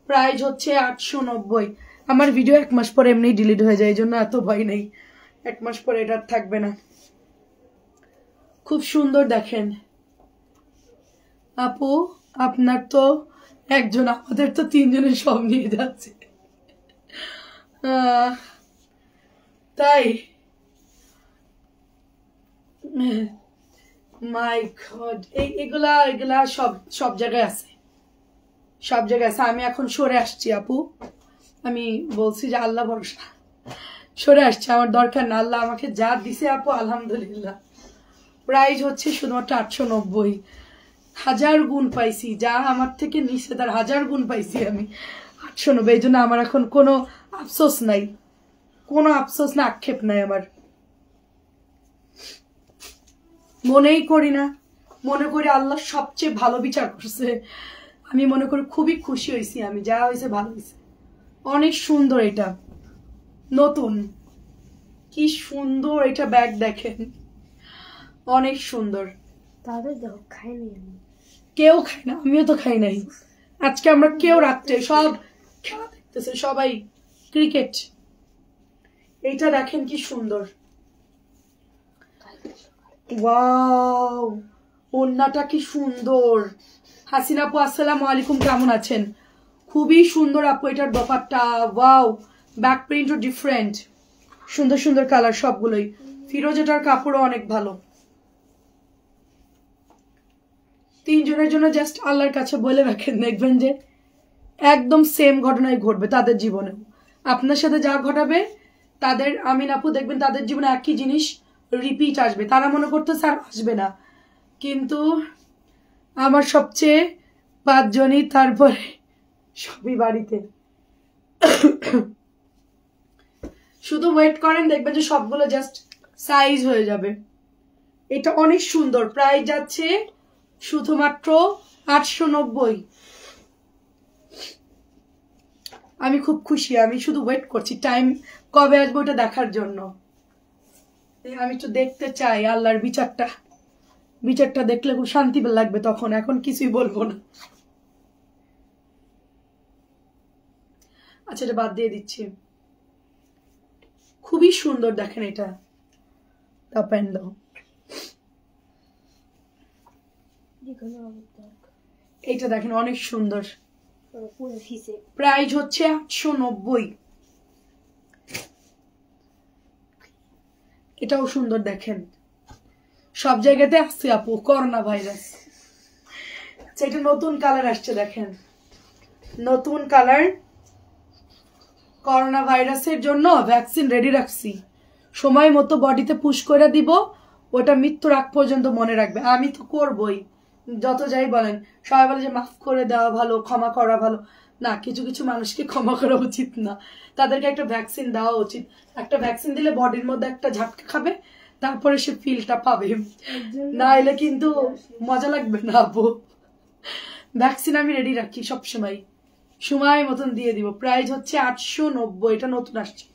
প্রাইস হচ্ছে 890। আমার ভিডিও 1 মাস পরে এমনি ডিলিট হয়ে যায়, এই জন্য এত ভয় নেই, 1 মাস পরে এটা থাকবে না। খুব সুন্দর দেখেন আপু, আপনার তো একজন, আমাদের তো 3 জনের সব নিয়ে যাচ্ছে, তাই মাই গড, এগুলা সব জায়গায় আছে, সব জায়গায় আছে। আমি এখন সরে আসছি আপু, আমি বলছি যে আল্লাহ ভরসা, সরে আসছে, আমার দরকার না, আল্লাহ আমাকে যা দিছে আপু আলহামদুলিল্লাহ, প্রাইস হচ্ছে শুধুমাত্র 890। 1000 গুণ পাইছি, যা আমার থেকে নিচে তার 1000 গুণ পাইছি আমি। 890, এই জন্য আমার এখন কোনো আফসোস নাই, কোনো আফসোস না, আক্ষেপ নাই আমার। মনেই করি না, মনে করি আল্লাহ সবচেয়ে ভালো বিচার করছে। আমি মনে করি খুবই খুশি হয়েছি আমি, যা হয়েছে ভালো হয়েছে। অনেক সুন্দর, এটা নতুন, কি সুন্দর এটা ব্যাগ, দেখেন অনেক সুন্দর। কেউ খায় না, আমিও তো খাই নাই আজকে। আমরা কেউ রাত্রে সব খেলা দেখতেছে, সবাই ক্রিকেট। এইটা দেখেন কি সুন্দর, ওয়াও, ওন্নাটা কি সুন্দর। হাসিনা আপু আসসালামু আলাইকুম, কেমন আছেন? খুবই সুন্দর আপু এটার দোপাট্টা, ওয়াও, ব্যাক প্রিন্টও ডিফারেন্ট, সুন্দর সুন্দর কালার সবগুলোই। ফিরোজাটার কাপড়ও অনেক ভালো। 3 জনের জন্য জাস্ট আল্লাহর কাছে বলে রাখেন, দেখবেন যে একদম সেম ঘটনাই ঘটবে তাদের জীবনে। আপনার সাথে যা ঘটাবে তাদের, আমিন আপু দেখবেন তাদের জীবনে একই জিনিস রিপিট আসবে। তারা মনে করতে স্যার আসবে না, কিন্তু আমার সবচেয়ে 5 জনই, তারপরে সবই বাড়িতে। শুধু ওয়েট করেন, দেখবেন যে সবগুলো জাস্ট সাইজ হয়ে যাবে। এটা অনেক সুন্দর, প্রাইস যাচ্ছে শুধুমাত্র 890। আমি খুব খুশি, আমি শুধু ওয়েট করছি টাইম কবে আসবে ওটা দেখার জন্য। আমি একটু দেখতে চাই আল্লাহর বিচারটা, বিচারটা দেখলে খুব শান্তি লাগবে তখন। এখন কিছুই বলবো না। আচ্ছা, এটা বাদ দিয়ে দিচ্ছি। খুবই সুন্দর, দেখেন এটা টপ এন্ড দাও। এইটা দেখেন অনেক সুন্দর, প্রাইস হচ্ছে 890। এটাও সুন্দর, দেখেন সব জায়গাতে আসছে আপু করোনা ভাইরাস। আচ্ছা, এটা নতুন কালার আসছে, দেখেন নতুন কালার। করোনা ভাইরাসের জন্য ভ্যাকসিন রেডি রাখছি, সময় মতো বডিতে পুশ করে দিব। ওটা মৃত্যুর আগ পর্যন্ত মনে রাখবে। আমি তো করবই, যত যাই বলেন। সবাই বলে যে মাফ করে দেওয়া ভালো, ক্ষমা করা ভালো। না, কিছু কিছু মানুষকে ক্ষমা করা উচিত না, তাদেরকে একটা ভ্যাকসিন দেওয়া উচিত। একটা ভ্যাকসিন দিলে বডির মধ্যে একটা ঝাটকা খাবে, তারপরে সে ফিলটা পাবে। না এলে কিন্তু মজা লাগবে না আপু। ভ্যাকসিন আমি রেডি রাখি সবসময়, সময় মতন দিয়ে দিব। প্রাইস হচ্ছে 890, এটা নতুন আসছে।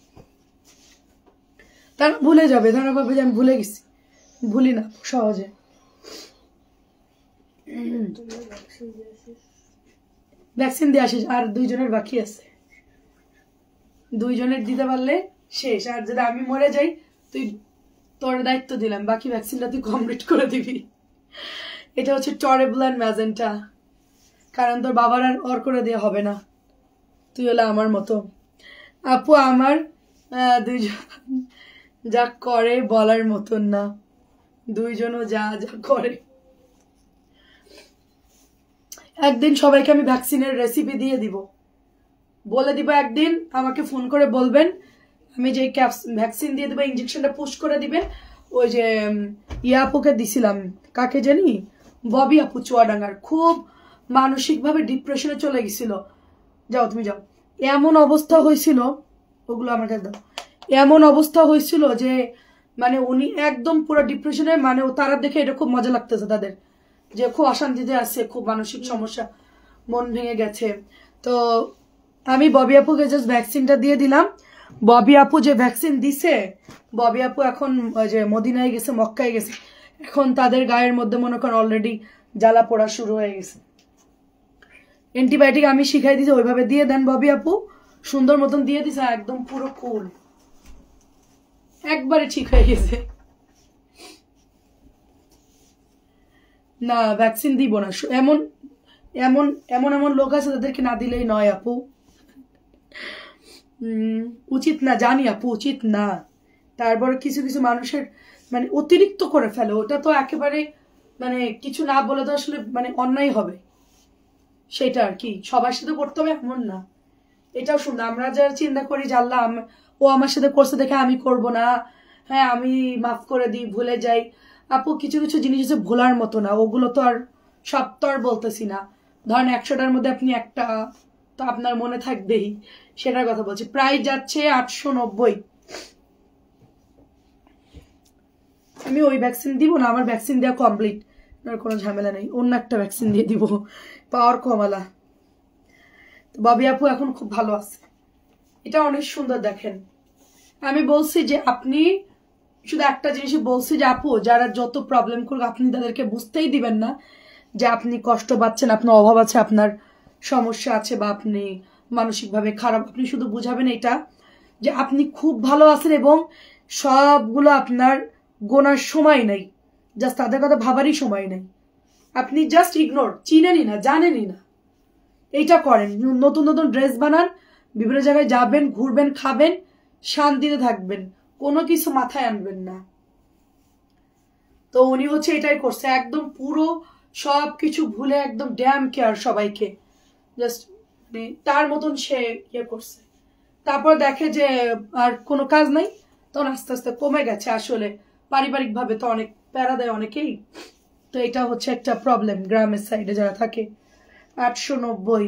তারা ভুলে যাবে, তারা ভাবে যে আমি ভুলে গেছি। ভুলি না সহজে। ভ্যাকসিন দিয়ে আসিস, আর 2 জনের বাকি আছে। 2 জনের দিতে পারলে শেষ। আর যদি আমি মরে যাই, তুই, তোর দায়িত্ব দিলাম, বাকি ভ্যাকসিনটা তুই কমপ্লিট করে দিবি। এটা হচ্ছে টরেবল এন্ড ম্যাজেন্টা, কারণ তোর বাবার আর অর করে দেওয়া হবে না। তুই হলে আমার মতো আপু। আমার 2 জন যা করে বলার মতন না, 2 জনও যা যা করে। একদিন সবাইকে আমি ভ্যাকসিনের রেসিপি দিয়ে দিব, বলে দিব। একদিন আমাকে ফোন করে বলবেন, আমি যে ভ্যাকসিন দিয়ে দেবো, ইঞ্জেকশনটা পুশ করে দিবেন। ওই যে ইয়াপুকে দিছিলাম, কাকে জানি, ববি আপু চুয়াডাঙ্গার, খুব মানসিকভাবে ডিপ্রেশনে চলে গেছিল। যাও তুমি যাও। এমন অবস্থা হয়েছিল, ওগুলো আমার কাছে দাও। এমন অবস্থা হয়েছিল যে মানে উনি একদম পুরো ডিপ্রেশনে, মানে তারা দেখে এটা খুব মজা লাগতেছে তাদের, যে খুব অশান্তিতে আছে, খুব মানসিক সমস্যা, মন ভেঙে গেছে। তো আমি ববি আপুকে জাস্ট ভ্যাকসিনটা দিয়ে দিলাম। ববি আপু যে ভ্যাকসিন দিছে, ববি আপু এখন যে মদিনায় গেছে, মক্কায় গেছে, এখন তাদের গায়ের মধ্যে মনে করেন অলরেডি জ্বালা পোড়া শুরু হয়ে গেছে। অ্যান্টিবায়োটিক আমি শিখাই দিয়েছি, ওইভাবে দিয়ে দেন ববি আপু, সুন্দর মতন দিয়ে দিছে, একদম পুরো কুল, একবারে ঠিক হয়ে গেছে। না ভ্যাকসিন দিব না, এমন এমন এমন এমন লোক আছে তাদেরকে না দিলেই নয় আপু। উচিত না, জানি আপু উচিত না। তারপরে কিছু কিছু মানুষের মানে অতিরিক্ত করে ফেলে, ওটা তো একেবারে মানে কিছু না বলে তো আসলে মানে অন্যায় হবে। সেটা আর কি সবার সাথে করতে হবে এমন না। এটাও শুনলাম, আমরা যারা চিন্তা করি যে আল্লাহ ও আমার সাথে করছে দেখে আমি করব না, হ্যাঁ আমি মাফ করে দিই, ভুলে যাই, আপু কিছু কিছু জিনিস হচ্ছে ভোলার মতো না, ওগুলো তো আর সব তো আর বলতেছি না। ধরেন 100টার মধ্যে আপনি একটা তো আপনার মনে থাকবেই, সেটার কথা বলছি। প্রাইস যাচ্ছে 890। আমি ওই ভ্যাকসিন দিব না, আমার ভ্যাকসিন দেওয়া কমপ্লিট, আর কোনো ঝামেলা নেই, অন্য একটা ভ্যাকসিন দিয়ে দিব, পাওয়ার কমালা। ববি আপু এখন খুব ভালো আছে, এটা অনেক সুন্দর। দেখেন আমি বলছি যে আপনি শুধু একটা জিনিসই বলছি যে আপু যারা যত প্রবলেম করুক আপনি তাদেরকে বুঝতেই দিবেন না যে আপনি কষ্ট পাচ্ছেন, আপনার অভাব আছে, আপনার সমস্যা আছে, বা আপনি মানসিকভাবে খারাপ। আপনি শুধু বুঝাবেন এটা যে আপনি খুব ভালো আছেন এবং সবগুলো আপনার গোনার সময় নেই, জাস্ট তাদের কথা ভাবারই সময় নেই। আপনি জাস্ট ইগনোর, চিনেনই না, জানেনই না, এইটা করেন। নতুন নতুন ড্রেস বানান, বিভিন্ন জায়গায় যাবেন, ঘুরবেন, খাবেন, শান্তিতে থাকবেন, কোনো কিছু মাথায় আনবেন না। তো উনি হচ্ছে এটাই করছে, একদম পুরো সবকিছু ভুলে একদম ড্যাম কেয়ার সবাইকে, জাস্ট তার মতন সে ইয়ে করছে। তারপর দেখে যে আর কোনো কাজ নাই, তখন আস্তে আস্তে কমে গেছে। আসলে পারিবারিক ভাবে তো অনেক প্যারা দেয় অনেকেই, তো এটা হচ্ছে একটা প্রবলেম গ্রামের সাইডে যারা থাকে। 890।